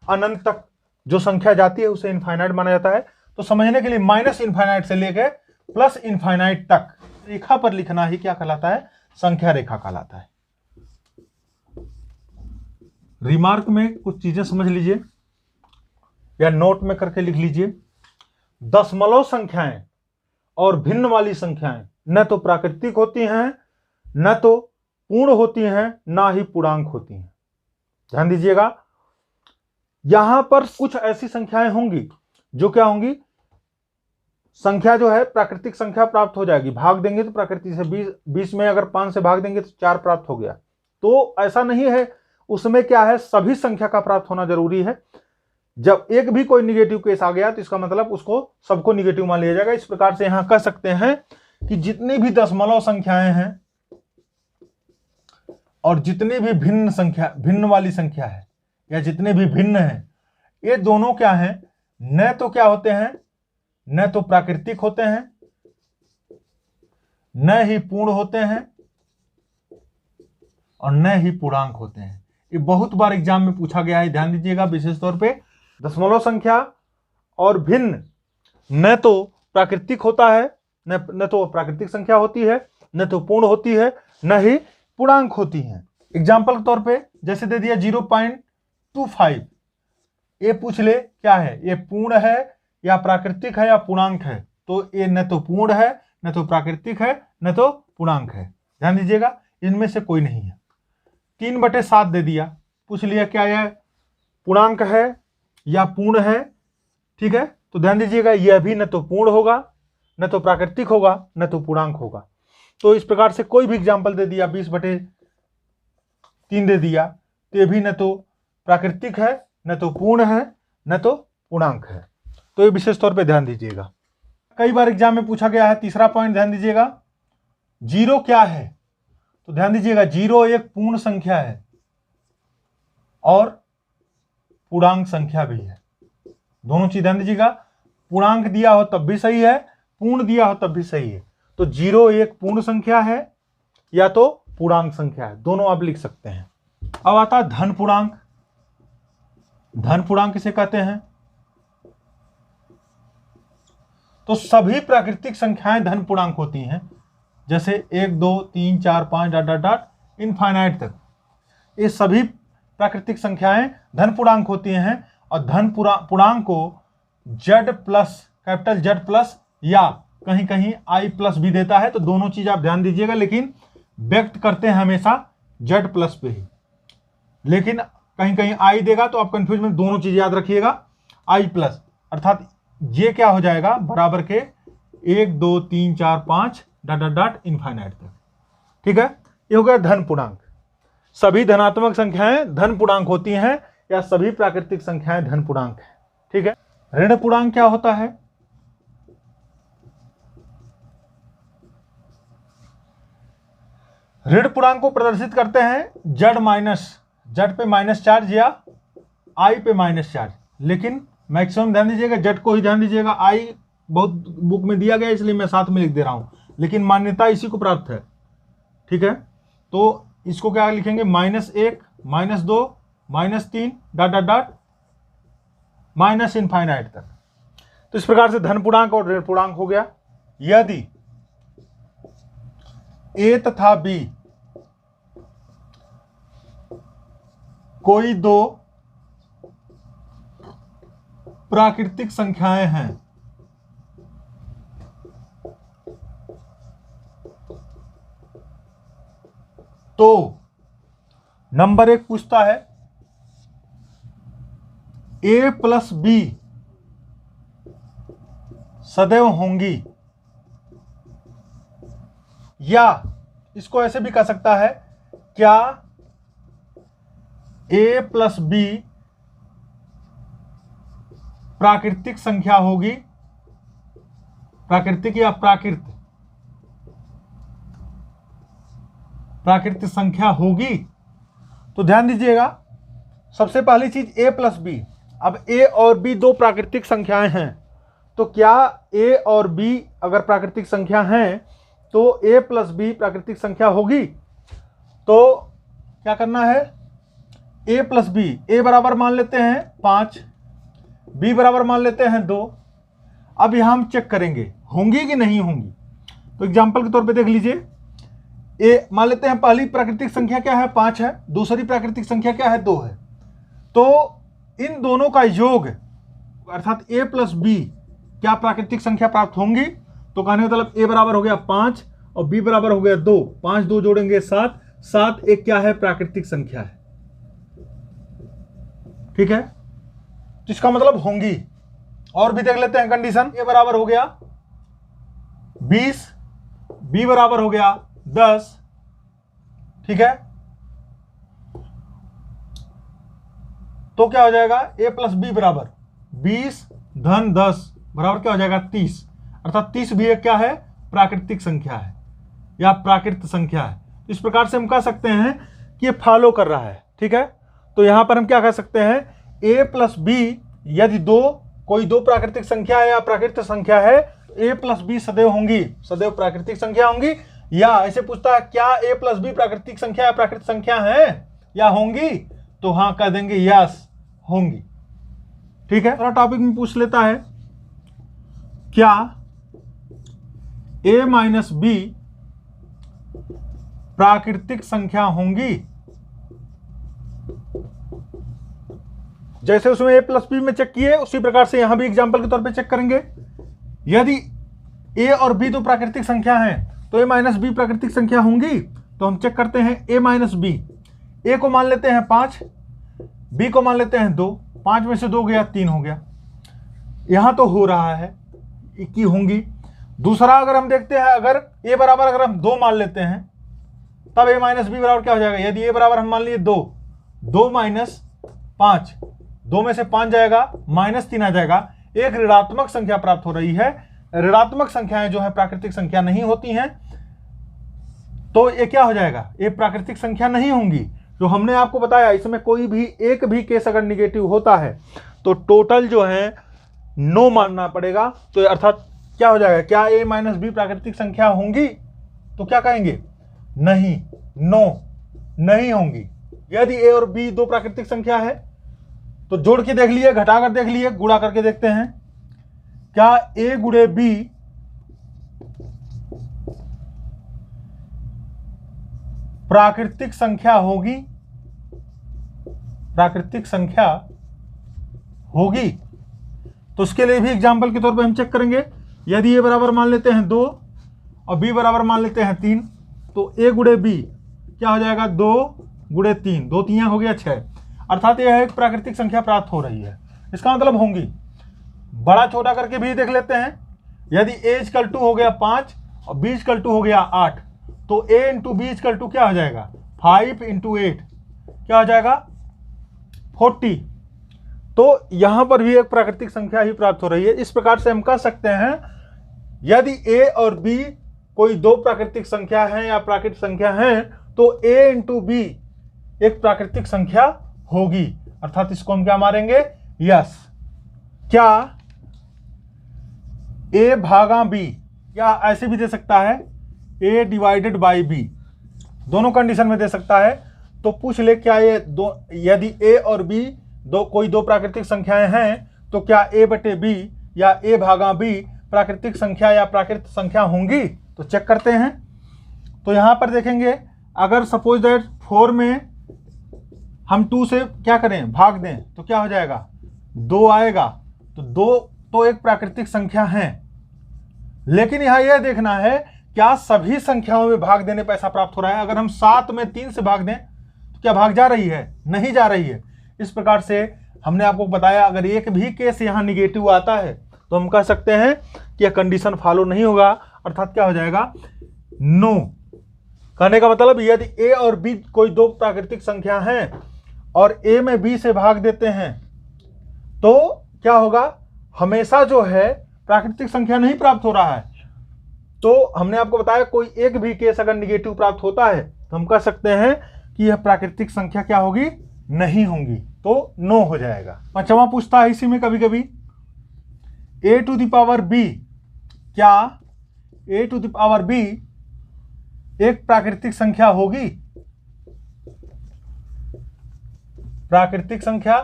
अनंत तक जो संख्या जाती है उसे इनफाइनाइट माना जाता है। तो समझने के लिए माइनस इनफाइनाइट से लेकर प्लस इनफाइनाइट तक रेखा पर लिखना ही क्या कहलाता है? संख्या रेखा कहलाता है। रिमार्क में कुछ चीजें समझ लीजिए या नोट में करके लिख लीजिए। दशमलव संख्याएं और भिन्न वाली संख्याएं न तो प्राकृतिक होती हैं, न तो पूर्ण होती हैं, ना ही पूर्णांक होती हैं। ध्यान दीजिएगा, यहां पर कुछ ऐसी संख्याएं होंगी जो क्या होंगी? संख्या जो है प्राकृतिक संख्या प्राप्त हो जाएगी, भाग देंगे तो प्रकृति से 20 में अगर 5 से भाग देंगे तो 4 प्राप्त हो गया। तो ऐसा नहीं है, उसमें क्या है? सभी संख्या का प्राप्त होना जरूरी है। जब एक भी कोई निगेटिव केस आ गया तो इसका मतलब उसको सबको निगेटिव मान लिया जाएगा। इस प्रकार से यहां कह सकते हैं कि जितनी भी दशमलव संख्याएं हैं और जितनी भी भिन्न संख्या, भिन्न वाली संख्या है या जितने भी भिन्न हैं, ये दोनों क्या हैं? न तो क्या होते हैं? न तो प्राकृतिक होते हैं, न ही पूर्ण होते हैं और न ही पूर्णांक होते हैं। ये बहुत बार एग्जाम में पूछा गया है, ध्यान दीजिएगा। विशेष तौर पे दशमलव संख्या और भिन्न न तो प्राकृतिक होता है, न तो प्राकृतिक संख्या होती है, न तो पूर्ण होती है, न ही पूर्णांक होती हैं। एग्जाम्पल के तौर पे जैसे दे दिया 0.25, ये पूछ ले क्या है? ये पूर्ण है या प्राकृतिक है या पूर्णांक है? तो ये न तो पूर्ण है, न तो प्राकृतिक है, न तो पूर्णांक है। ध्यान दीजिएगा, इनमें से कोई नहीं है। 3/7 दे दिया, पूछ लिया क्या यह पूर्णांक है या पूर्ण है? ठीक है, तो ध्यान दीजिएगा, यह भी न तो पूर्ण होगा, न तो प्राकृतिक होगा, न तो पूर्णांक होगा। तो इस प्रकार से कोई भी एग्जाम्पल दे दिया, 20/3 दे दिया, तो ये भी न तो प्राकृतिक है, न तो पूर्ण है, न तो पूर्णांक है। तो ये विशेष तौर पे ध्यान दीजिएगा। कई बार एग्जाम में पूछा गया है, तीसरा पॉइंट ध्यान दीजिएगा, जीरो क्या है? तो ध्यान दीजिएगा, जीरो एक पूर्ण संख्या है और पूर्णांक संख्या भी है। दोनों चीज ध्यान दीजिएगा, पूर्णांक दिया हो तब भी सही है, पूर्ण दिया हो तब भी सही है। तो जीरो एक पूर्ण संख्या है या तो पूर्णांक संख्या है, दोनों आप लिख सकते हैं। अब आता है धन पूर्णांक। धन पूर्णांक किसे कहते हैं? तो सभी प्राकृतिक संख्याएं धन पूर्णांक होती हैं, जैसे 1 2 3 4 5 डॉट डॉट डॉट इनफाइनाइट तक। ये सभी प्राकृतिक संख्याएं धन पूर्णांक होती हैं और धन पूर्णांक को Z plus, capital Z plus या कहीं कहीं I प्लस भी देता है, तो दोनों चीज आप ध्यान दीजिएगा, लेकिन व्यक्त करते हैं हमेशा Z प्लस पे ही, लेकिन कहीं कहीं I देगा तो आप कंफ्यूज में, दोनों चीज याद रखिएगा I प्लस, अर्थात ये क्या हो जाएगा बराबर के 1 2 3 4 5 डॉट डॉट डॉट इनफाइनाइट तक। ठीक है, ये हो गया धन पूर्णांक। सभी धनात्मक संख्याएं धन पूर्णांक होती हैं या सभी प्राकृतिक संख्याएं धन पूर्णांक है। ठीक है, ऋण पूर्णांक क्या होता है? ऋण पूर्णांक को प्रदर्शित करते हैं Z पे माइनस चार्ज या I पे माइनस चार्ज, लेकिन मैक्सिमम ध्यान दीजिएगा Z को ही ध्यान दीजिएगा, I बहुत बुक में दिया गया इसलिए मैं साथ में लिख दे रहा हूं, लेकिन मान्यता इसी को प्राप्त है। ठीक है, तो इसको क्या लिखेंगे? -1 -2 -3 dot dot dot minus infinite तक। तो इस प्रकार से धन पूर्णांक और ऋण पूर्णांक हो गया। यदि A तथा B कोई दो प्राकृतिक संख्याएं हैं तो नंबर 1 पूछता है A प्लस B सदैव होंगी, या इसको ऐसे भी कह सकता है, क्या A प्लस B प्राकृतिक संख्या होगी? प्राकृतिक या प्राकृतिक संख्या होगी? तो ध्यान दीजिएगा, सबसे पहली चीज A प्लस B। अब A और B दो प्राकृतिक संख्याएं हैं, तो क्या A और B अगर प्राकृतिक संख्या हैं तो A प्लस B प्राकृतिक संख्या होगी? तो क्या करना है? A प्लस B, A बराबर मान लेते हैं 5, B बराबर मान लेते हैं 2। अब यहां हम चेक करेंगे होंगी कि नहीं होंगी। तो एग्जांपल के तौर पे देख लीजिए, A मान लेते हैं पहली प्राकृतिक संख्या क्या है? 5 है, दूसरी प्राकृतिक संख्या क्या है? 2 है। तो इन दोनों का योग अर्थात A प्लस B क्या प्राकृतिक संख्या प्राप्त होंगी? तो कहने का मतलब A बराबर हो गया 5 और B बराबर हो गया 2, 5 2 जोड़ेंगे 7, 7 एक क्या है? प्राकृतिक संख्या है। ठीक है, तो इसका मतलब होंगी। और भी देख लेते हैं कंडीशन। A बराबर हो गया 20, B बराबर हो गया 10। ठीक है, तो क्या हो जाएगा? A प्लस B बराबर 20 धन 10 बराबर क्या हो जाएगा? 30, अर्थात 30 भी एक क्या है? प्राकृतिक संख्या है या प्राकृत संख्या है। इस प्रकार से हम कह सकते हैं कि ये फॉलो कर रहा है। ठीक है, तो यहां पर हम क्या कह सकते हैं? A प्लस B यदि कोई दो प्राकृतिक संख्या है या प्राकृत संख्या है, A प्लस B सदैव होंगी, सदैव प्राकृतिक संख्या होंगी। या ऐसे पूछता है क्या A प्लस B प्राकृतिक संख्या या प्राकृत संख्या है या होंगी? तो हाँ कह देंगे यस होंगी। ठीक है, अगला टॉपिक में पूछ लेता है, क्या A माइनस B प्राकृतिक संख्या होंगी? जैसे उसमें A प्लस B में चेक किए उसी प्रकार से यहां भी एग्जाम्पल के तौर पे चेक करेंगे। यदि A और B दो प्राकृतिक संख्या हैं तो A माइनस B प्राकृतिक संख्या होंगी। तो हम चेक करते हैं A माइनस B। A को मान लेते हैं 5, B को मान लेते हैं 2, 5 में से 2 गया 3 हो गया। यहां तो हो रहा है कि होंगी। दूसरा अगर हम देखते हैं, अगर A बराबर अगर हम 2 मान लेते हैं तब A माइनस B बराबर क्या हो जाएगा? यदि A बराबर हम मान लिए 2, 2 माइनस 5, 2 में से 5 जाएगा, -3 आ जाएगा। एक ऋणात्मक संख्या प्राप्त हो रही है। ऋणात्मक संख्याएं जो है प्राकृतिक संख्या नहीं होती हैं, तो ये क्या हो जाएगा? ये प्राकृतिक संख्या नहीं होंगी। जो हमने आपको बताया, इसमें कोई भी एक भी केस अगर निगेटिव होता है तो टोटल जो है नो मानना पड़ेगा। तो अर्थात क्या हो जाएगा? क्या A माइनस B प्राकृतिक संख्या होंगी? तो क्या कहेंगे? नहीं, नो, नहीं होंगी। यदि ए और बी दो प्राकृतिक संख्या है तो जोड़ के देख लिए, घटा कर देख लिए, गुणा करके देखते हैं। क्या ए गुणे बी प्राकृतिक संख्या होगी? प्राकृतिक संख्या होगी। तो उसके लिए भी एग्जाम्पल के तौर पे हम चेक करेंगे। यदि ए बराबर मान लेते हैं 2 और बी बराबर मान लेते हैं 3, तो ए गुणे बी क्या हो जाएगा? 2 गुणे 3, 2 3 हो गया 6, अर्थात यह एक प्राकृतिक संख्या प्राप्त हो रही है। इसका मतलब होंगी। बड़ा छोटा करके भी देख लेते हैं। यदि ए इक्वल टू हो गया 5 और बी इक्वल टू हो गया 8, तो a into b equal to क्या हो जाएगा? 5 इंटू 8 क्या हो जाएगा? 40। तो यहां पर भी एक प्राकृतिक संख्या ही प्राप्त हो रही है। इस प्रकार से हम कह सकते हैं यदि a और b कोई दो प्राकृतिक संख्या है या प्राकृतिक संख्या है तो a इंटू बी एक प्राकृतिक संख्या होगी, अर्थात इसको हम क्या मारेंगे? यस। क्या a भागा b, या ऐसे भी दे सकता है a डिवाइडेड बाई b, दोनों कंडीशन में दे सकता है। तो पूछ ले क्या ये दो, यदि a और b कोई दो प्राकृतिक संख्याएं हैं तो क्या a बटे b या a भागा b प्राकृतिक संख्या या प्राकृत संख्या होंगी? तो चेक करते हैं। तो यहां पर देखेंगे, अगर सपोज दैट 4 में हम 2 से क्या करें? भाग दें, तो क्या हो जाएगा? 2 आएगा। तो 2 तो एक प्राकृतिक संख्या है, लेकिन यहां यह देखना है क्या सभी संख्याओं में भाग देने पर ऐसा प्राप्त हो रहा है। अगर हम 7 में 3 से भाग दें तो क्या भाग जा रही है? नहीं जा रही है। इस प्रकार से हमने आपको बताया, अगर एक भी केस यहां निगेटिव आता है तो हम कह सकते हैं कि यह कंडीशन फॉलो नहीं होगा, अर्थात क्या हो जाएगा? नो। कहने का मतलब यदि ए और बी कोई दो प्राकृतिक संख्या है और ए में बी से भाग देते हैं तो क्या होगा? हमेशा जो है प्राकृतिक संख्या नहीं प्राप्त हो रहा है। तो हमने आपको बताया कोई एक भी केस अगर निगेटिव प्राप्त होता है तो हम कह सकते हैं कि यह प्राकृतिक संख्या क्या होगी? नहीं होंगी, तो नो हो जाएगा। पांचवा पूछता है इसी में कभी कभी, a to the power b, क्या a to the power b एक प्राकृतिक संख्या होगी? प्राकृतिक संख्या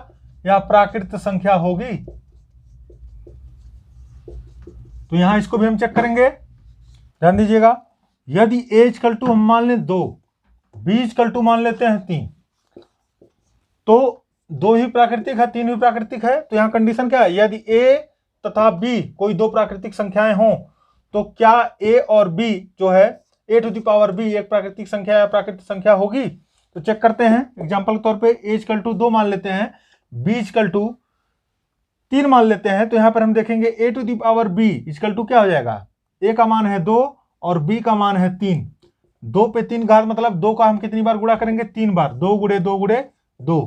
या प्राकृत संख्या होगी? तो यहां इसको भी हम चेक करेंगे, ध्यान दीजिएगा। यदि a इक्वल टू हम मान लें 2, b इक्वल टू मान लेते हैं 3, तो 2 ही प्राकृतिक है, 3 भी प्राकृतिक है। तो यहां कंडीशन क्या है? यदि a तथा b कोई दो प्राकृतिक संख्याएं हों तो क्या a और b जो है a to the power b एक प्राकृतिक संख्या या प्राकृतिक संख्या होगी? तो चेक करते हैं। एग्जांपल के तौर पे a इक्वल टू 2 मान लेते हैं, b इक्वल टू 3 मान लेते हैं। तो यहां पर हम देखेंगे a to the power b equal to क्या हो जाएगा? a का मान है 2 और b का मान है 3। 2 पे 3 घात मतलब 2 का हम कितनी बार गुणा करेंगे? 3 बार। 2 गुणे 2 गुणे 2,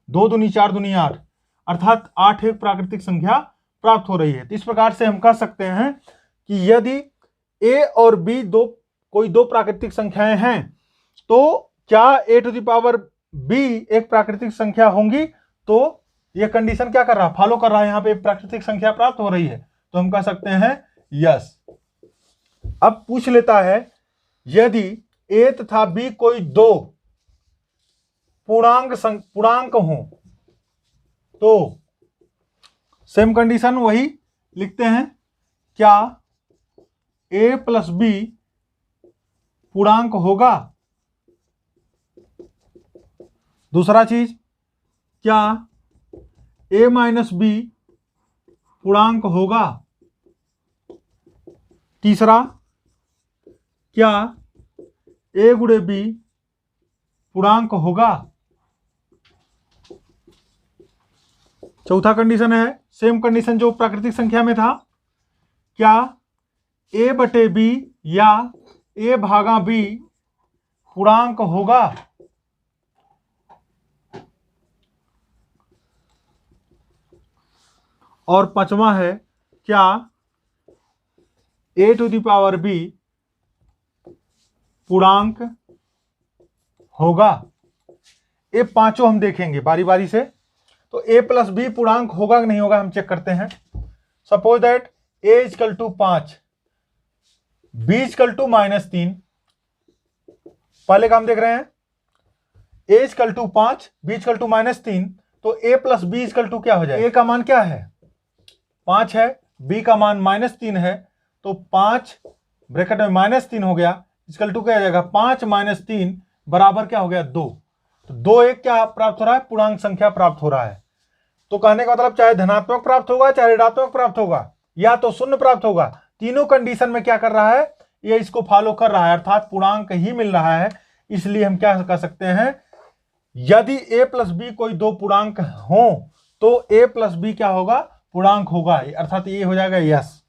2 दूनी 4 दूनी 8, अर्थात 8 एक प्राकृतिक संख्या प्राप्त हो रही है। तो इस प्रकार से हम कह सकते हैं कि यदि a और b कोई दो प्राकृतिक संख्याएं हैं तो क्या a to the power b एक प्राकृतिक संख्या होंगी? तो यह कंडीशन क्या कर रहा है? फॉलो कर रहा है। यहां पे एक प्राकृतिक संख्या प्राप्त हो रही है, तो हम कह सकते हैं यस। अब पूछ लेता है यदि a तथा b कोई दो पूर्णांक हो तो सेम कंडीशन वही लिखते हैं। क्या a प्लस b पूर्णांक होगा? दूसरा चीज, क्या a माइनस b पूर्णांक होगा? तीसरा, क्या a गुणे b पूर्णांक होगा? चौथा कंडीशन है सेम कंडीशन जो प्राकृतिक संख्या में था, क्या a बटे b या a भागा b पूर्णांक होगा? और पांचवा है, क्या a to the power b पूर्णांक होगा? ये पांचों हम देखेंगे बारी बारी से। तो a प्लस बी पूर्णांक होगा कि नहीं होगा हम चेक करते हैं। Suppose that a equal to 5, b equal to -3, पहले काम देख रहे हैं, a equal to 5, b equal to -3, तो a plus b equal to क्या हो जाए, a का मान क्या है 5 है, b का मान -3 है, तो 5 ब्रैकेट में -3 हो गया, इक्वल टू क्या आ जाएगा 5 - 3 बराबर क्या हो गया 2। तो 2 एक क्या प्राप्त हो रहा है, पूर्णांक संख्या प्राप्त हो रहा है। तो कहने का मतलब चाहे धनात्मक प्राप्त होगा चाहे ऋणात्मक प्राप्त होगा या तो शून्य प्राप्त होगा, तीनों कंडीशन में क्या कर रहा है, ये इसको फॉलो कर रहा है, अर्थात पूर्णांक ही मिल रहा है। इसलिए हम क्या कर सकते हैं, यदि a प्लस बी कोई दो पूर्णांक हो तो a प्लस बी क्या होगा, पूर्णांक होगा, अर्थात ये हो जाएगा यस।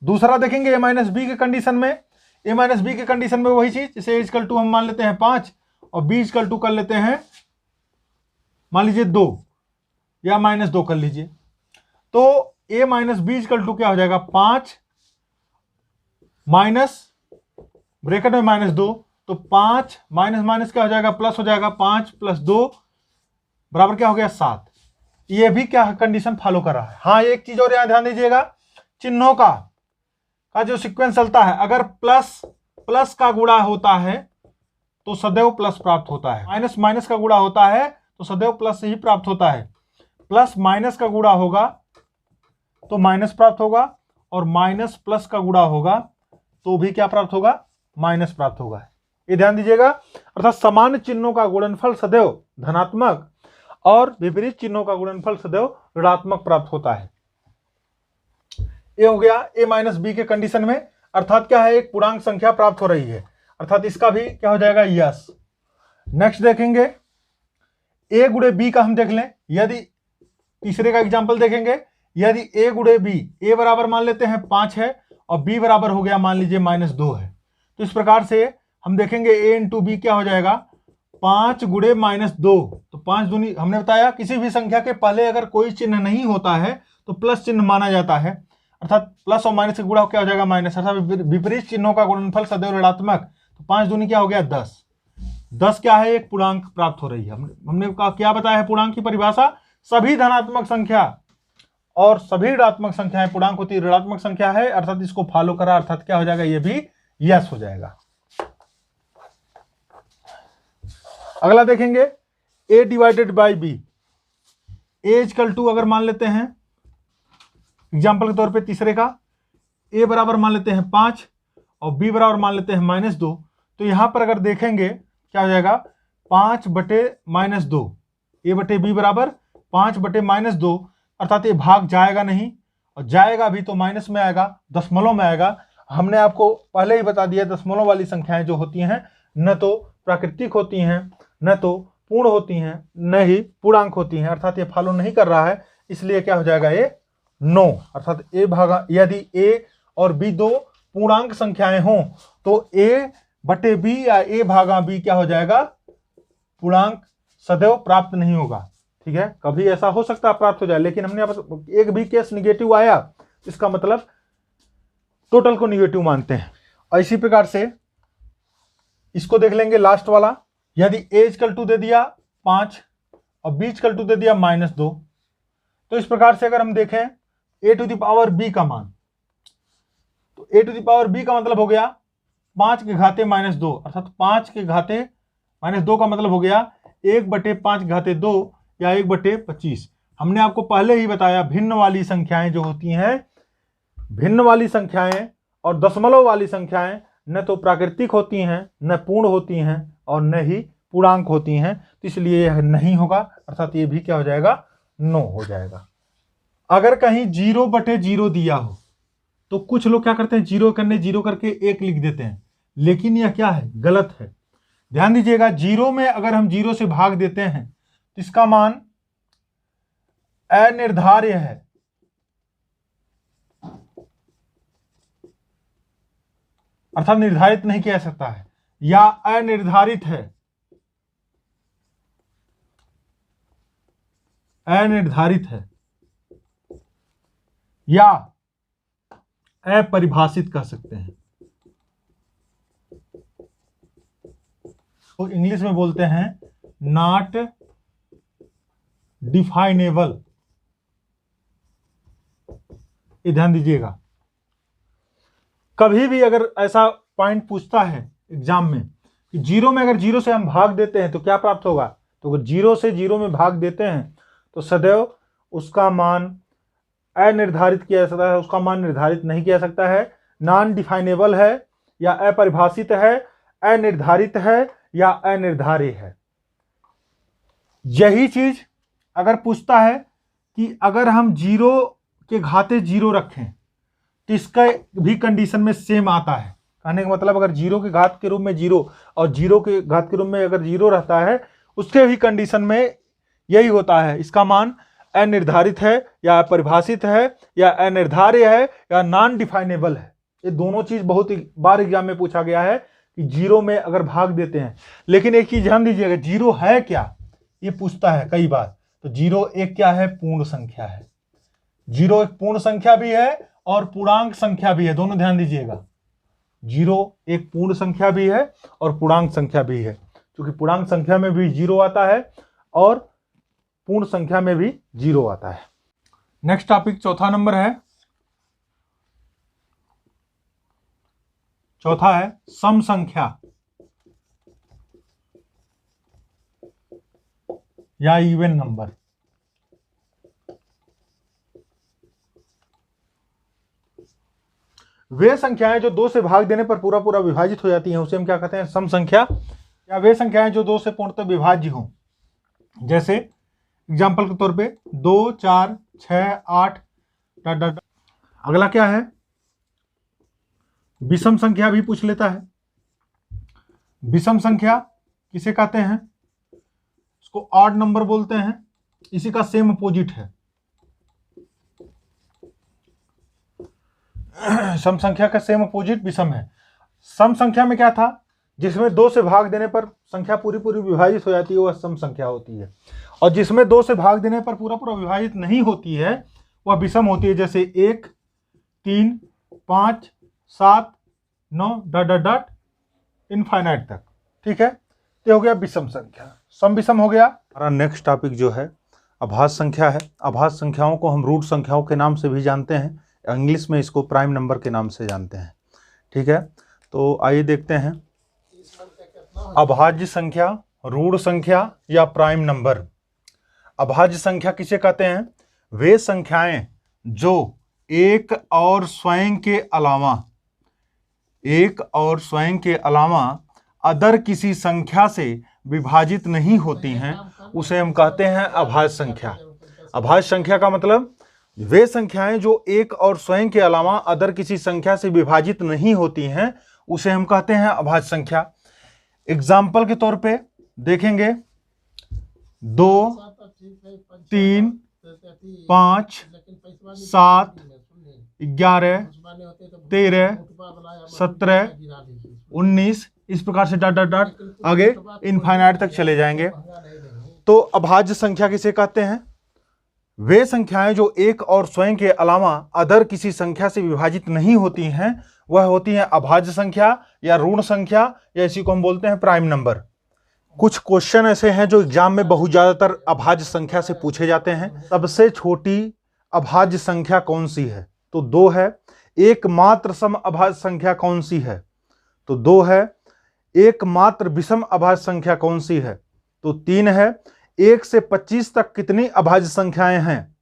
दूसरा देखेंगे a माइनस बी के कंडीशन में, a माइनस बी के कंडीशन में वही चीज, जैसे a इक्वल टू हम मान लेते हैं 5 और b इक्वल टू कर लेते हैं मान लीजिए 2 या -2 कर लीजिए, तो a minus b equal to क्या हो जाएगा 5 माइनस ब्रैकेट में -2, तो 5 माइनस माइनस क्या हो जाएगा, प्लस हो जाएगा, 5 + 2 बराबर क्या हो गया 7। ये भी क्या कंडीशन फॉलो कर रहा है। हाँ, एक चीज और यहां ध्यान दीजिएगा, चिन्हों का जो सीक्वेंस चलता है, अगर प्लस का गुणा होता है तो सदैव प्लस प्राप्त होता है, माइनस माइनस का गुणा होता है तो सदैव प्लस ही प्राप्त होता है, प्लस माइनस का गुणा होगा तो माइनस प्राप्त होगा, और माइनस प्लस का गुणा होगा तो भी क्या प्राप्त होगा, माइनस प्राप्त होगा। ये ध्यान दीजिएगा, अर्थात समान चिन्हों का गुणनफल सदैव धनात्मक और विपरीत चिन्हों का गुणनफल सदैव ऋणात्मक प्राप्त होता है। ये हो गया a माइनस बी के कंडीशन में, अर्थात क्या है, एक पूर्णांक संख्या प्राप्त हो रही है, अर्थात इसका भी क्या हो जाएगा यस। नेक्स्ट देखेंगे a गुणे b का हम देख लें, यदि तीसरे का एग्जांपल देखेंगे, यदि a गुणे b, a बराबर मान लेते हैं 5 है और b बराबर हो गया मान लीजिए -2 है, तो इस प्रकार से हम देखेंगे a इंटू बी क्या हो जाएगा 5 गुणे -2, तो 5 दूनी, हमने बताया किसी भी संख्या के पहले अगर कोई चिन्ह नहीं होता है तो प्लस चिन्ह माना जाता है, अर्थात प्लस और माइनस का गुणा क्या हो जाएगा माइनस, अर्थात विपरीत चिन्हों का गुणनफल सदैव ऋणात्मक, तो 5 दूनी क्या हो गया 10। 10 क्या है, एक पूर्णांक प्राप्त हो रही है। हमने क्या बताया है पूर्णांक की परिभाषा, सभी धनात्मक संख्या और सभी ऋणात्मक संख्याएं पूर्णांक होती है, ऋणात्मक संख्या है, अर्थात इसको फॉलो करा, अर्थात क्या हो जाएगा, ये भी यस हो जाएगा। अगला देखेंगे a divided by b, a equal to अगर मान लेते हैं एग्जाम्पल के तौर पे तीसरे का, a बराबर मान लेते हैं 5 और b बराबर मान लेते हैं -2, तो यहां पर अगर देखेंगे क्या हो जाएगा 5 बटे -2, a बटे b बराबर 5 बटे -2, अर्थात ये भाग जाएगा नहीं, और जाएगा भी तो माइनस में आएगा, दशमलव में आएगा। हमने आपको पहले ही बता दिया दशमलव वाली संख्याएं जो होती हैं न तो प्राकृतिक होती हैं, न तो पूर्ण होती हैं, न ही पूर्णांक होती हैं, अर्थात ये फॉलो नहीं कर रहा है, इसलिए क्या हो जाएगा ये नो, अर्थात a भागा, यदि a और b दो पूर्णांक संख्याएं हों तो a बटे b या a भागा b क्या हो जाएगा, पूर्णांक सदैव प्राप्त नहीं होगा। ठीक है, कभी ऐसा हो सकता है प्राप्त हो जाए, लेकिन हमने एक भी केस निगेटिव आया इसका मतलब टोटल को निगेटिव मानते हैं। और इसी प्रकार से इसको देख लेंगे लास्ट वाला, यदि a इक्वल टू दे दिया 5 और b इक्वल टू दे दिया -2, तो इस प्रकार से अगर हम देखें a to the power b का मान, तो a to the power b का मतलब हो गया 5 के घाते -2, अर्थात 5 के घाते -2 का मतलब हो गया 1/5 या 1/25। हमने आपको पहले ही बताया भिन्न वाली संख्याएं जो होती हैं, भिन्न वाली संख्याएं और दशमलव वाली संख्याएं न तो प्राकृतिक होती हैं, न पूर्ण होती हैं और न ही पूर्णांक होती हैं, तो इसलिए यह नहीं होगा, अर्थात ये भी क्या हो जाएगा, नो हो जाएगा। अगर कहीं 0/0 दिया हो तो कुछ लोग क्या करते हैं, 0 करके 1 लिख देते हैं, लेकिन यह क्या है, गलत है। ध्यान दीजिएगा, 0 में अगर हम 0 से भाग देते हैं तो इसका मान अनिर्धार्य है, अर्थात निर्धारित नहीं किया जा सकता है, या अनिर्धारित है, अनिर्धारित है या अपरिभाषित कह सकते हैं, तो इंग्लिश में बोलते हैं नॉट डिफाइनेबल। ये ध्यान दीजिएगा, कभी भी अगर ऐसा पॉइंट पूछता है एग्जाम में कि जीरो में अगर जीरो से हम भाग देते हैं तो क्या प्राप्त होगा, तो अगर जीरो से जीरो में भाग देते हैं तो सदैव उसका मान अनिर्धारित किया जा सकता है, उसका मान निर्धारित नहीं किया जा सकता है, नॉन डिफाइनेबल है या अपरिभाषित है, अनिर्धारित है या अनिर्धार्य है। यही चीज अगर पूछता है कि अगर हम जीरो के घाते जीरो रखें तो इसका भी कंडीशन में सेम आता है। कहने का मतलब अगर जीरो के घात के रूप में जीरो और जीरो के घात के रूप में अगर जीरो रहता है उसके भी कंडीशन में यही होता है, इसका मान अनिर्धारित है या परिभाषित है या अनिर्धार्य है या नॉन डिफाइनेबल है। ये दोनों चीज बहुत बार एग्जाम में पूछा गया है कि जीरो में अगर भाग देते हैं। लेकिन एक चीज ध्यान दीजिएगा, जीरो है क्या ये पूछता है कई बार, तो जीरो एक क्या है, पूर्ण संख्या है। जीरो एक पूर्ण संख्या भी है और पूर्णांक संख्या भी है, दोनों ध्यान दीजिएगा। जीरो एक पूर्ण संख्या भी है और पूर्णांक संख्या भी है, क्योंकि पूर्णांक संख्या में भी जीरो आता है और पूर्ण संख्या में भी जीरो आता है। नेक्स्ट टॉपिक चौथा नंबर है, चौथा है सम संख्या या इवन नंबर। वे संख्याएं जो दो से भाग देने पर पूरा पूरा विभाजित हो जाती हैं उसे हम क्या कहते हैं, सम संख्या। या वे संख्याएं जो दो से पूर्णतः विभाज्य हों, जैसे एग्जाम्पल के तौर पे 2, 4, 6, 8 डॉट डॉट। अगला क्या है, विषम संख्या भी पूछ लेता है। विषम संख्या किसे कहते हैं, इसको ऑड नंबर बोलते हैं, इसी का सेम अपोजिट है। सम संख्या का सेम अपोजिट विषम है। सम संख्या में क्या था, जिसमें दो से भाग देने पर संख्या पूरी पूरी विभाजित हो जाती है वह सम संख्या होती है, और जिसमें दो से भाग देने पर पूरा पूरा विभाजित नहीं होती है वह विषम होती है, जैसे 1, 3, 5, 7, 9 डॉट डॉट डॉट इनफाइनाइट तक। ठीक है, तो हो गया विषम संख्या, सम विषम हो गया। हमारा नेक्स्ट टॉपिक जो है अभाज्य संख्या है। अभाज्य संख्याओं को हम रूट संख्याओं के नाम से भी जानते हैं, इंग्लिश में इसको प्राइम नंबर के नाम से जानते हैं। ठीक है, तो आइए देखते हैं अभाज्य संख्या, रूट संख्या या प्राइम नंबर। अभाज्य संख्या किसे कहते हैं, वे संख्याएं जो एक और स्वयं के अलावा अदर किसी संख्या से विभाजित नहीं होती हैं उसे हम कहते हैं अभाज्य संख्या। अभाज्य संख्या का मतलब वे संख्याएं जो एक और स्वयं के अलावा अदर किसी संख्या से विभाजित नहीं होती हैं उसे हम कहते हैं अभाज्य संख्या। एग्जाम्पल के तौर पे देखेंगे 2, 3, 5, 7, 11, 13, 17, 19, इस प्रकार से डॉट डॉट डॉट आगे इनफाइनाइट तक चले जाएंगे। तो अभाज्य संख्या किसे कहते हैं, वे संख्याएं जो एक और स्वयं के अलावा अदर किसी संख्या से विभाजित नहीं होती हैं वह होती हैं अभाज्य संख्या या ऋण संख्या, या इसी को हम बोलते हैं प्राइम नंबर। कुछ क्वेश्चन ऐसे हैं जो एग्जाम में बहुत ज्यादातर अभाज्य संख्या से पूछे जाते हैं। सबसे छोटी अभाज्य संख्या कौन सी है, तो 2 है। एकमात्र सम अभाज्य संख्या कौन सी है, तो 2 है। एकमात्र विषम अभाज्य संख्या कौन सी है, तो 3 है। 1 से 25 तक कितनी अभाज्य संख्याएं हैं,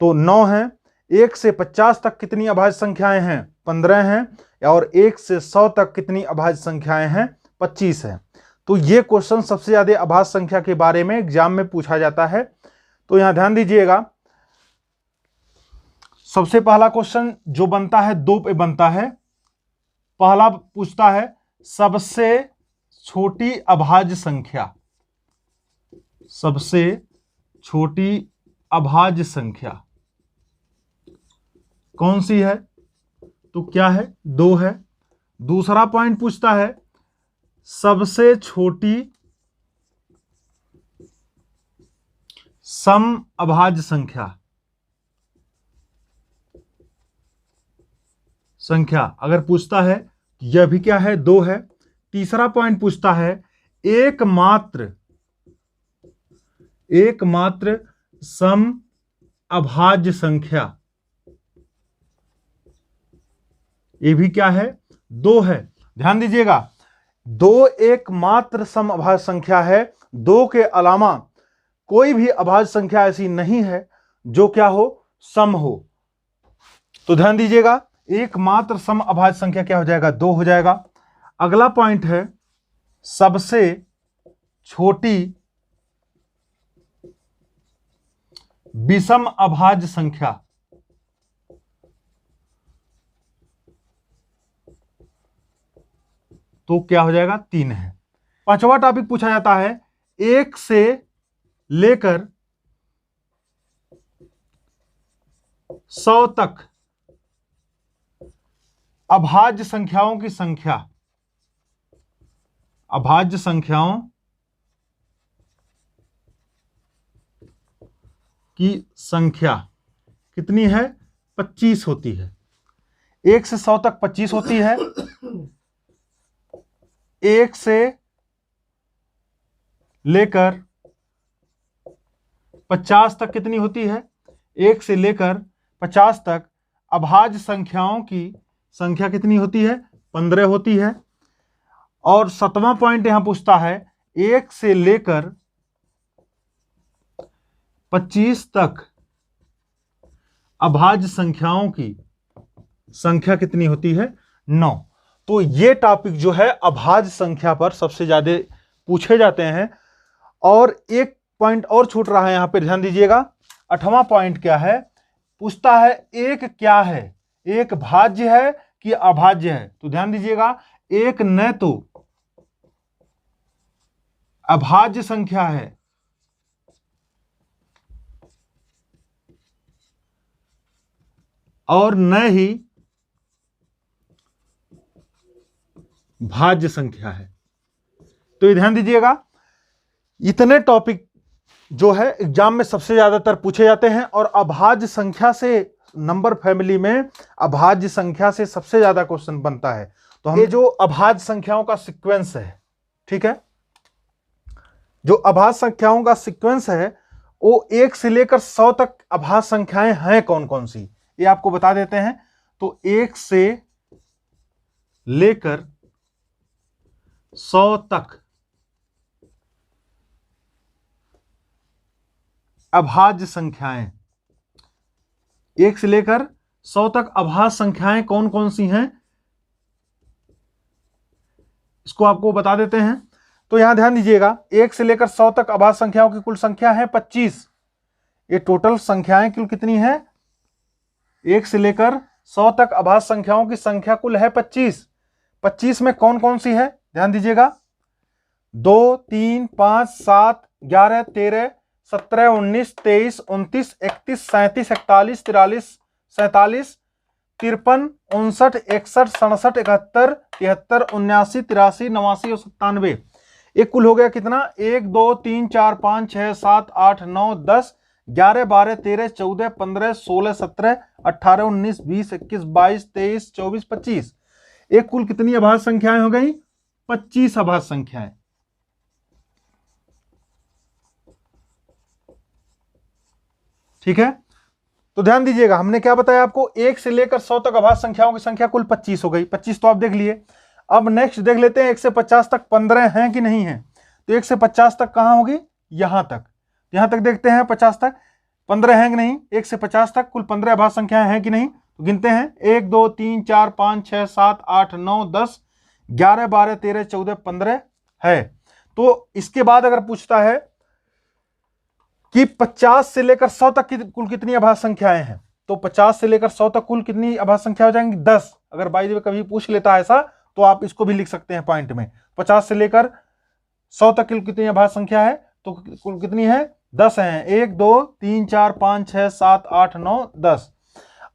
तो 9 हैं। 1 से 50 तक कितनी अभाज्य संख्याएं हैं, 15 हैं। और 1 से 100 तक कितनी अभाज्य संख्याएं हैं, 25 हैं। तो ये क्वेश्चन सबसे ज्यादा अभाज्य संख्या के बारे में एग्जाम में पूछा जाता है। तो यहां ध्यान दीजिएगा, सबसे पहला क्वेश्चन जो बनता है 2 पे बनता है। पहला पूछता है सबसे छोटी अभाज्य संख्या, सबसे छोटी अभाज्य संख्या कौन सी है, तो क्या है, 2 है। दूसरा पॉइंट पूछता है सबसे छोटी सम अभाज्य संख्या अगर पूछता है, यह भी क्या है, 2 है। तीसरा पॉइंट पूछता है एकमात्र सम अभाज्य संख्या, ये भी क्या है, 2 है। ध्यान दीजिएगा, दो एकमात्र समअभाज्य संख्या है, दो के अलावा कोई भी अभाज्य संख्या ऐसी नहीं है जो क्या हो, सम हो। तो ध्यान दीजिएगा, एकमात्र समअभाज्य संख्या क्या हो जाएगा, 2 हो जाएगा। अगला पॉइंट है सबसे छोटी विषम अभाज्य संख्या। तो क्या हो जाएगा, 3 है। पांचवा टॉपिक पूछा जाता है 1 से लेकर 100 तक अभाज्य संख्याओं की संख्या। अभाज्य संख्याओं की संख्या कितनी है, 25 होती है। 1 से 100 तक 25 होती है। 1 से लेकर 50 तक कितनी होती है, 1 से लेकर 50 तक अभाज्य संख्याओं की संख्या कितनी होती है, 15 होती है। और 7वां पॉइंट यहां पूछता है 1 से लेकर 25 तक अभाज्य संख्याओं की संख्या कितनी होती है, 9। तो ये टॉपिक जो है अभाज्य संख्या पर सबसे ज्यादा पूछे जाते हैं। और एक पॉइंट और छूट रहा है यहां पे, ध्यान दीजिएगा। 8वां पॉइंट क्या है, पूछता है एक क्या है, एक भाज्य है कि अभाज्य है। तो ध्यान दीजिएगा, एक न तो अभाज्य संख्या है और न ही भाज्य संख्या है। तो ये ध्यान दीजिएगा, इतने टॉपिक जो है एग्जाम में सबसे ज्यादातर पूछे जाते हैं। और अभाज्य संख्या से, नंबर फैमिली में अभाज्य संख्या से सबसे ज्यादा क्वेश्चन बनता है। तो हम ये जो अभाज्य संख्याओं का सीक्वेंस है, ठीक है, जो अभाज्य संख्याओं का सीक्वेंस है वो 1 से लेकर 100 तक अभाज्य संख्याएं हैं कौन कौन सी, ये आपको बता देते हैं। तो 1 से लेकर 100 तक अभाज्य संख्याएं, 1 से लेकर 100 तक अभाज्य संख्याएं कौन कौन सी हैं, इसको आपको बता देते हैं। तो यहां ध्यान दीजिएगा, 1 से लेकर 100 तक अभाज्य संख्याओं की कुल संख्या है 25। ये टोटल संख्याएं कुल कितनी है, 1 से लेकर 100 तक अभाज्य संख्याओं की संख्या कुल है 25। 25 में कौन कौन सी है, ध्यान दीजिएगा, 2, 3, 5, 7, 11, 13, 17, 19, 23, 29, 31, 37, 41, 43, 47, 53, 59, 61, 67, 71, 73, 79, 83, 89 और 97। एक कुल हो गया कितना, 1, 2, 3, 4, 5, 6, 7, 8, 9, 10, 11, 12, 13, 14, 15, 16, 17, 18, 19, 20, 21, 22, 23, 24, 25। एक कुल कितनी अभाज्य संख्याएं हो गई, 25 अभाज्य संख्याएं। ठीक है, तो ध्यान दीजिएगा, हमने क्या बताया आपको, 1 से लेकर 100 तक अभाज्य संख्याओं की संख्या कुल 25 हो गई। 25 तो आप देख लिए। अब नेक्स्ट देख लेते हैं 1 से 50 तक 15 हैं कि नहीं है। तो 1 से 50 तक कहां होगी, यहां तक। यहां तक देखते हैं 50 तक 15 हैं कि नहीं। 1 से 50 तक कुल 15 अभाज्य संख्याएं हैं कि नहीं, तो गिनते हैं, 1, 2, 3, 4, 5, 6, 7, 8, 9, 10, 11, 12, 13, 14, 15 है। तो इसके बाद अगर पूछता है कि 50 से लेकर 100 तक की कुल कितनी अभाज्य संख्याएं हैं, तो 50 से लेकर 100 तक कुल कितनी अभाज्य संख्या हो जाएंगी, 10। अगर बाय द वे कभी पूछ लेता है ऐसा तो आप इसको भी लिख सकते हैं पॉइंट में। 50 से लेकर 100 तक की कितनी अभाज्य संख्या है, तो कुल कितनी है, 10 है। 1, 2, 3, 4, 5, 6, 7, 8, 9, 10।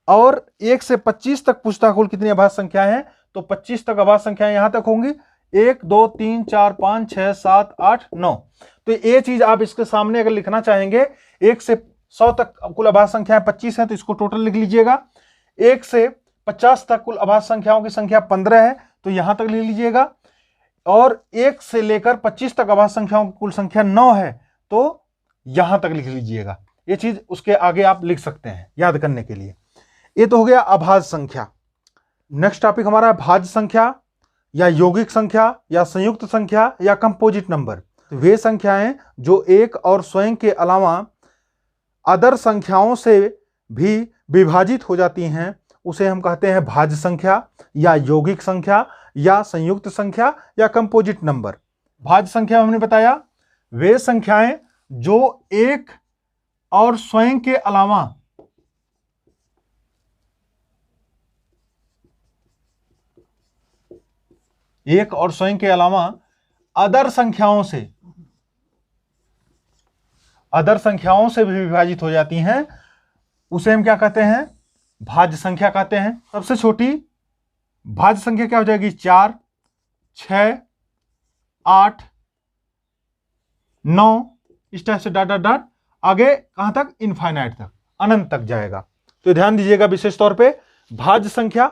और 1 से 25 तक पूछता कुल कितनी अभाज्य संख्या है, तो 25 तक अभाज्य संख्या यहां तक होंगी, 1, 2, 3, 4, 5, 6, 7, 8, 9। तो ये चीज आप इसके सामने अगर लिखना चाहेंगे, 1 से 100 तक कुल अभाज्य संख्याएं 25 है, तो इसको टोटल लिख लीजिएगा। 1 से 50 तक कुल अभाज्य संख्याओं की संख्या 15 है, तो यहां तक लिख लीजिएगा। और 1 से लेकर 25 तक अभाज्य संख्याओं की कुल संख्या 9 है, तो यहां तक लिख लीजिएगा। ये चीज उसके आगे आप लिख सकते हैं याद करने के लिए। ये तो हो गया अभाज्य संख्या। नेक्स्ट टॉपिक हमारा है भाज्य संख्या। या यौगिक संख्या या संयुक्त संख्या या कंपोजिट नंबर। तो वे संख्याएं जो एक और स्वयं के अलावा अदर संख्याओं से भी विभाजित हो जाती हैं उसे हम कहते हैं भाज्य संख्या या यौगिक संख्या या संयुक्त संख्या या कंपोजिट नंबर। भाज्य संख्या हमने बताया वे संख्याएं जो एक और स्वयं के अलावा अदर संख्याओं से भी विभाजित हो जाती हैं उसे हम क्या कहते हैं, भाज्य संख्या कहते हैं। सबसे छोटी भाज्य संख्या क्या हो जाएगी, 4, 6, 8, 9, इस टाइप से डॉट डॉट डॉट आगे कहां तक, इनफाइनाइट तक, अनंत तक जाएगा। तो ध्यान दीजिएगा विशेष तौर पे भाज्य संख्या।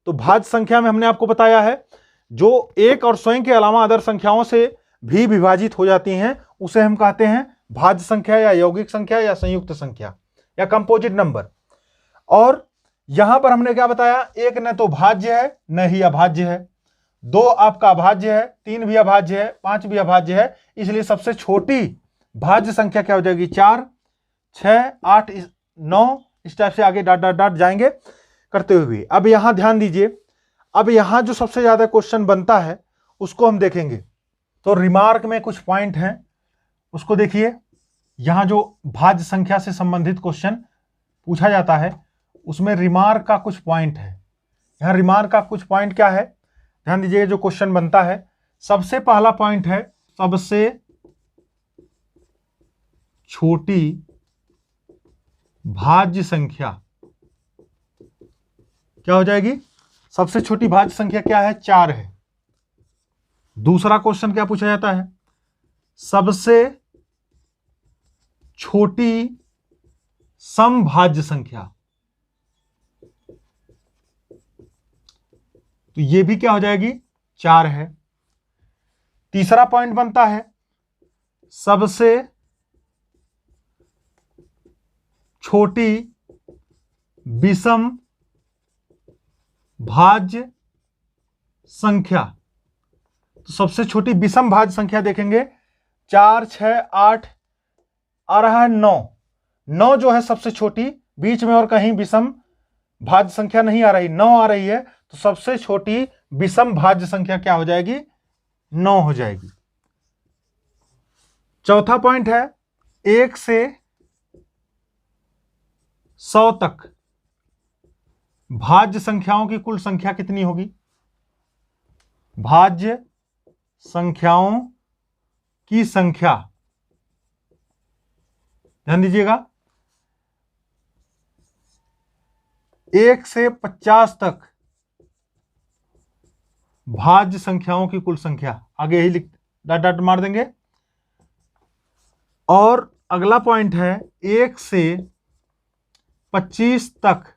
तो भाज्य संख्या में हमने आपको बताया है जो एक और स्वयं के अलावा अदर संख्याओं से भी विभाजित हो जाती हैं उसे हम कहते हैं भाज्य संख्या या यौगिक संख्या या संयुक्त संख्या या कंपोजिट नंबर। और यहां पर हमने क्या बताया, एक न तो भाज्य है न ही अभाज्य है, 2 आपका अभाज्य है, 3 भी अभाज्य है, 5 भी अभाज्य है, इसलिए सबसे छोटी भाज्य संख्या क्या हो जाएगी, 4, 6, 8, 9, इस टाइप से आगे डॉट डॉट डॉट जाएंगे करते हुए। अब यहां ध्यान दीजिए, अब यहां जो सबसे ज्यादा क्वेश्चन बनता है उसको हम देखेंगे। तो रिमार्क में कुछ पॉइंट हैं उसको देखिए। यहां जो भाज्य संख्या से संबंधित क्वेश्चन पूछा जाता है उसमें रिमार्क का कुछ पॉइंट है। यहां रिमार्क का कुछ पॉइंट क्या है, ध्यान दीजिए। जो क्वेश्चन बनता है सबसे पहला पॉइंट है सबसे छोटी भाज्य संख्या क्या हो जाएगी, सबसे छोटी भाज्य संख्या क्या है, 4 है। दूसरा क्वेश्चन क्या पूछा जाता है, सबसे छोटी समभाज्य संख्या, तो ये भी क्या हो जाएगी, 4 है। तीसरा पॉइंट बनता है सबसे छोटी विषम भाज्य संख्या। तो सबसे छोटी विषम भाज्य संख्या देखेंगे, 4, 6, 8 आ रहा है 9, 9 जो है सबसे छोटी, बीच में और कहीं विषम भाज्य संख्या नहीं आ रही, 9 आ रही है, तो सबसे छोटी विषम भाज्य संख्या क्या हो जाएगी, 9 हो जाएगी। चौथा पॉइंट है 1 से 100 तक भाज्य संख्याओं की कुल संख्या कितनी होगी, भाज्य संख्याओं की संख्या, ध्यान दीजिएगा। 1 से 50 तक भाज्य संख्याओं की कुल संख्या, आगे ही लिख डॉट डॉट मार देंगे। और अगला पॉइंट है 1 से 25 तक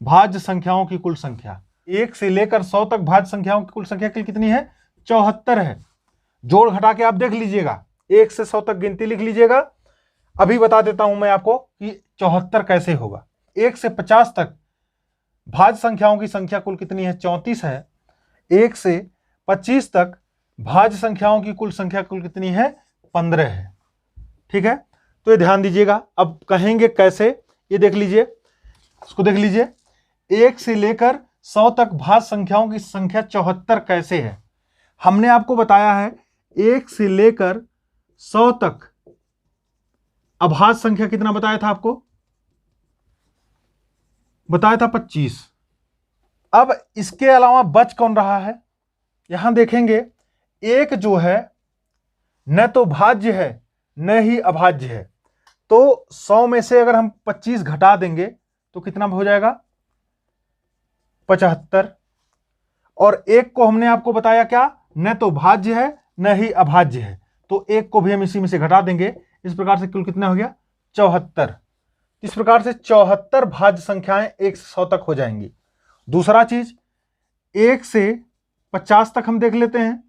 भाज्य संख्याओं की कुल संख्या। 1 से लेकर 100 तक भाज्य संख्याओं की कुल संख्या कितनी है, 74 है। जोड़ घटा के आप देख लीजिएगा, 1 से 100 तक गिनती लिख लीजिएगा। अभी बता देता हूं मैं आपको कि 74 कैसे होगा। 1 से 50 तक भाज्य संख्याओं की संख्या कुल कितनी है, 34 है। 1 से 25 तक भाज्य संख्याओं की कुल संख्या कुल कितनी है, 15 है। ठीक है, तो ये ध्यान दीजिएगा। अब कहेंगे कैसे, ये देख लीजिए, इसको देख लीजिए। 1 से लेकर 100 तक भाज्य संख्याओं की संख्या 74 कैसे है, हमने आपको बताया है 1 से लेकर 100 तक अभाज्य संख्या कितना बताया था आपको, बताया था 25। अब इसके अलावा बच कौन रहा है, यहां देखेंगे। एक जो है न तो भाज्य है न ही अभाज्य है, तो 100 में से अगर हम 25 घटा देंगे तो कितना हो जाएगा, 75। और एक को हमने आपको बताया क्या, न तो भाज्य है न ही अभाज्य है, तो एक को भी हम इसी में से घटा देंगे। इस प्रकार से कुल कितना हो गया, 74। इस प्रकार से 74 भाज्य संख्याएं 1 से 100 तक हो जाएंगी। दूसरा चीज, 1 से 50 तक हम देख लेते हैं।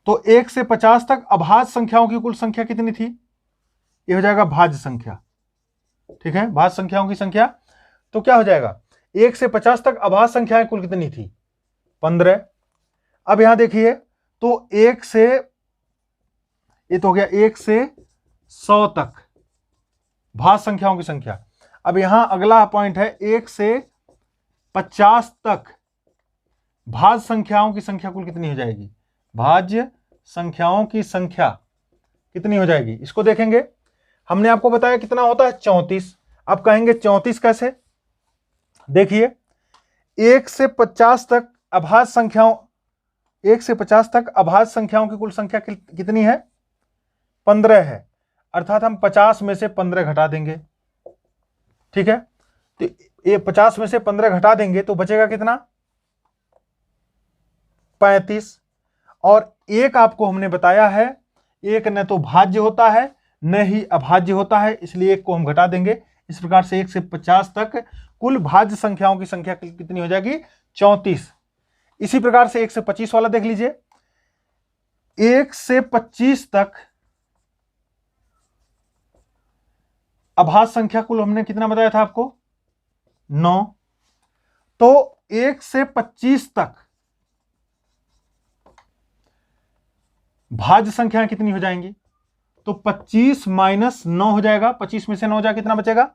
तो 1 से 50 तक अभाज्य संख्याओं की कुल संख्या कितनी थी, ये हो जाएगा भाज्य संख्या। ठीक है, भाज्य संख्याओं की संख्या, तो क्या हो जाएगा, 1 से 50 तक अभाज्य संख्याएं कुल कितनी थी? 15। अब यहां देखिए तो 1 से, ये तो हो गया 1 से 100 तक भाज्य संख्याओं की संख्या। अब यहां अगला पॉइंट है 1 से 50 तक भाज्य संख्याओं की संख्या कुल कितनी हो जाएगी? भाज्य संख्याओं की संख्या कितनी हो जाएगी, इसको देखेंगे। हमने आपको बताया कितना होता है? 34। अब कहेंगे 34 कैसे? देखिए 1 से 50 तक अभाज्य संख्याओं, 1 से 50 तक अभाज्य संख्याओं की कुल संख्या कितनी है? 15 है। अर्थात हम 50 में से 15 घटा देंगे, ठीक है। तो ये 50 में से 15 घटा देंगे तो बचेगा कितना? 35। और एक आपको हमने बताया है, एक न तो भाज्य होता है न ही अभाज्य होता है, इसलिए एक को हम घटा देंगे। इस प्रकार से 1 से 50 तक कुल भाज्य संख्याओं की संख्या कितनी हो जाएगी? 34। इसी प्रकार से 1 से 25 वाला देख लीजिए। 1 से 25 तक अभाज्य संख्या कुल हमने कितना बताया था आपको? 9। तो 1 से 25 तक भाज्य संख्याएं कितनी हो जाएंगी? तो 25 माइनस 9 हो जाएगा। 25 में से 9 जाए कितना बचेगा?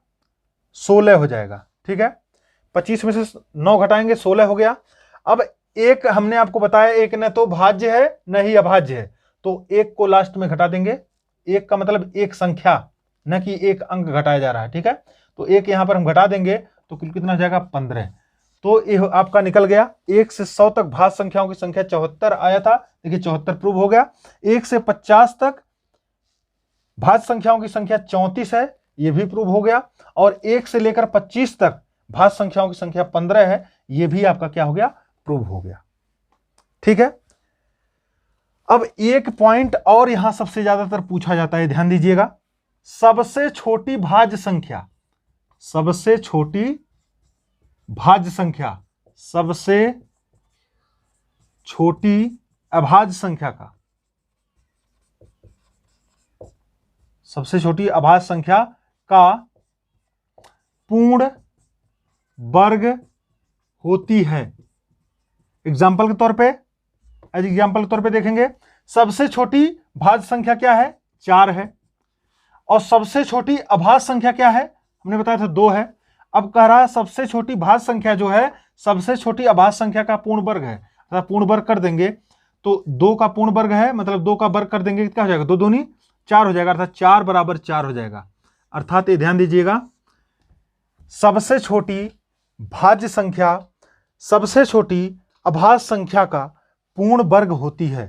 16 हो जाएगा, ठीक है। 25 में से 9 घटाएंगे, 16 हो गया। अब एक हमने आपको बताया एक न तो भाज्य है न ही अभाज्य है, तो एक को लास्ट में घटा देंगे। एक का मतलब एक संख्या, न कि एक अंक घटाया जा रहा है, ठीक है। तो एक यहां पर हम घटा देंगे तो कुल कितना हो जाएगा? 15। तो ये आपका निकल गया। 1 से 100 तक भाज्य संख्याओं की संख्या 74 आया था, देखिए 74 प्रूव हो गया। 1 से 50 तक भाज्य संख्याओं की संख्या 34 है, यह भी प्रूव हो गया। और 1 से लेकर 25 तक भाज्य संख्याओं की संख्या 15 है, यह भी आपका क्या हो गया? प्रूव हो गया, ठीक है। अब एक पॉइंट और यहां सबसे ज्यादातर पूछा जाता है, ध्यान दीजिएगा। सबसे छोटी भाज्य संख्या, सबसे छोटी भाज्य संख्या सबसे छोटी अभाज्य संख्या का, सबसे छोटी अभाज्य संख्या का पूर्ण वर्ग होती है। एग्जाम्पल के तौर पे, एज एग्जाम्पल के तौर पे देखेंगे, सबसे छोटी भाज्य संख्या क्या है? 4 है। और सबसे छोटी अभाज्य संख्या क्या है? हमने बताया था 2 है। अब कह रहा है सबसे छोटी भाज्य संख्या जो है सबसे छोटी अभाज्य संख्या का पूर्ण वर्ग है। अर्थात पूर्ण वर्ग कर देंगे तो 2 का पूर्ण वर्ग है, मतलब 2 का वर्ग कर देंगे क्या हो जाएगा? 2 दूनी 4 हो जाएगा, अर्थात 4 बराबर 4 हो जाएगा। अर्थात ये ध्यान दीजिएगा, सबसे छोटी भाज्य संख्या सबसे छोटी अभाज्य संख्या का पूर्ण वर्ग होती है।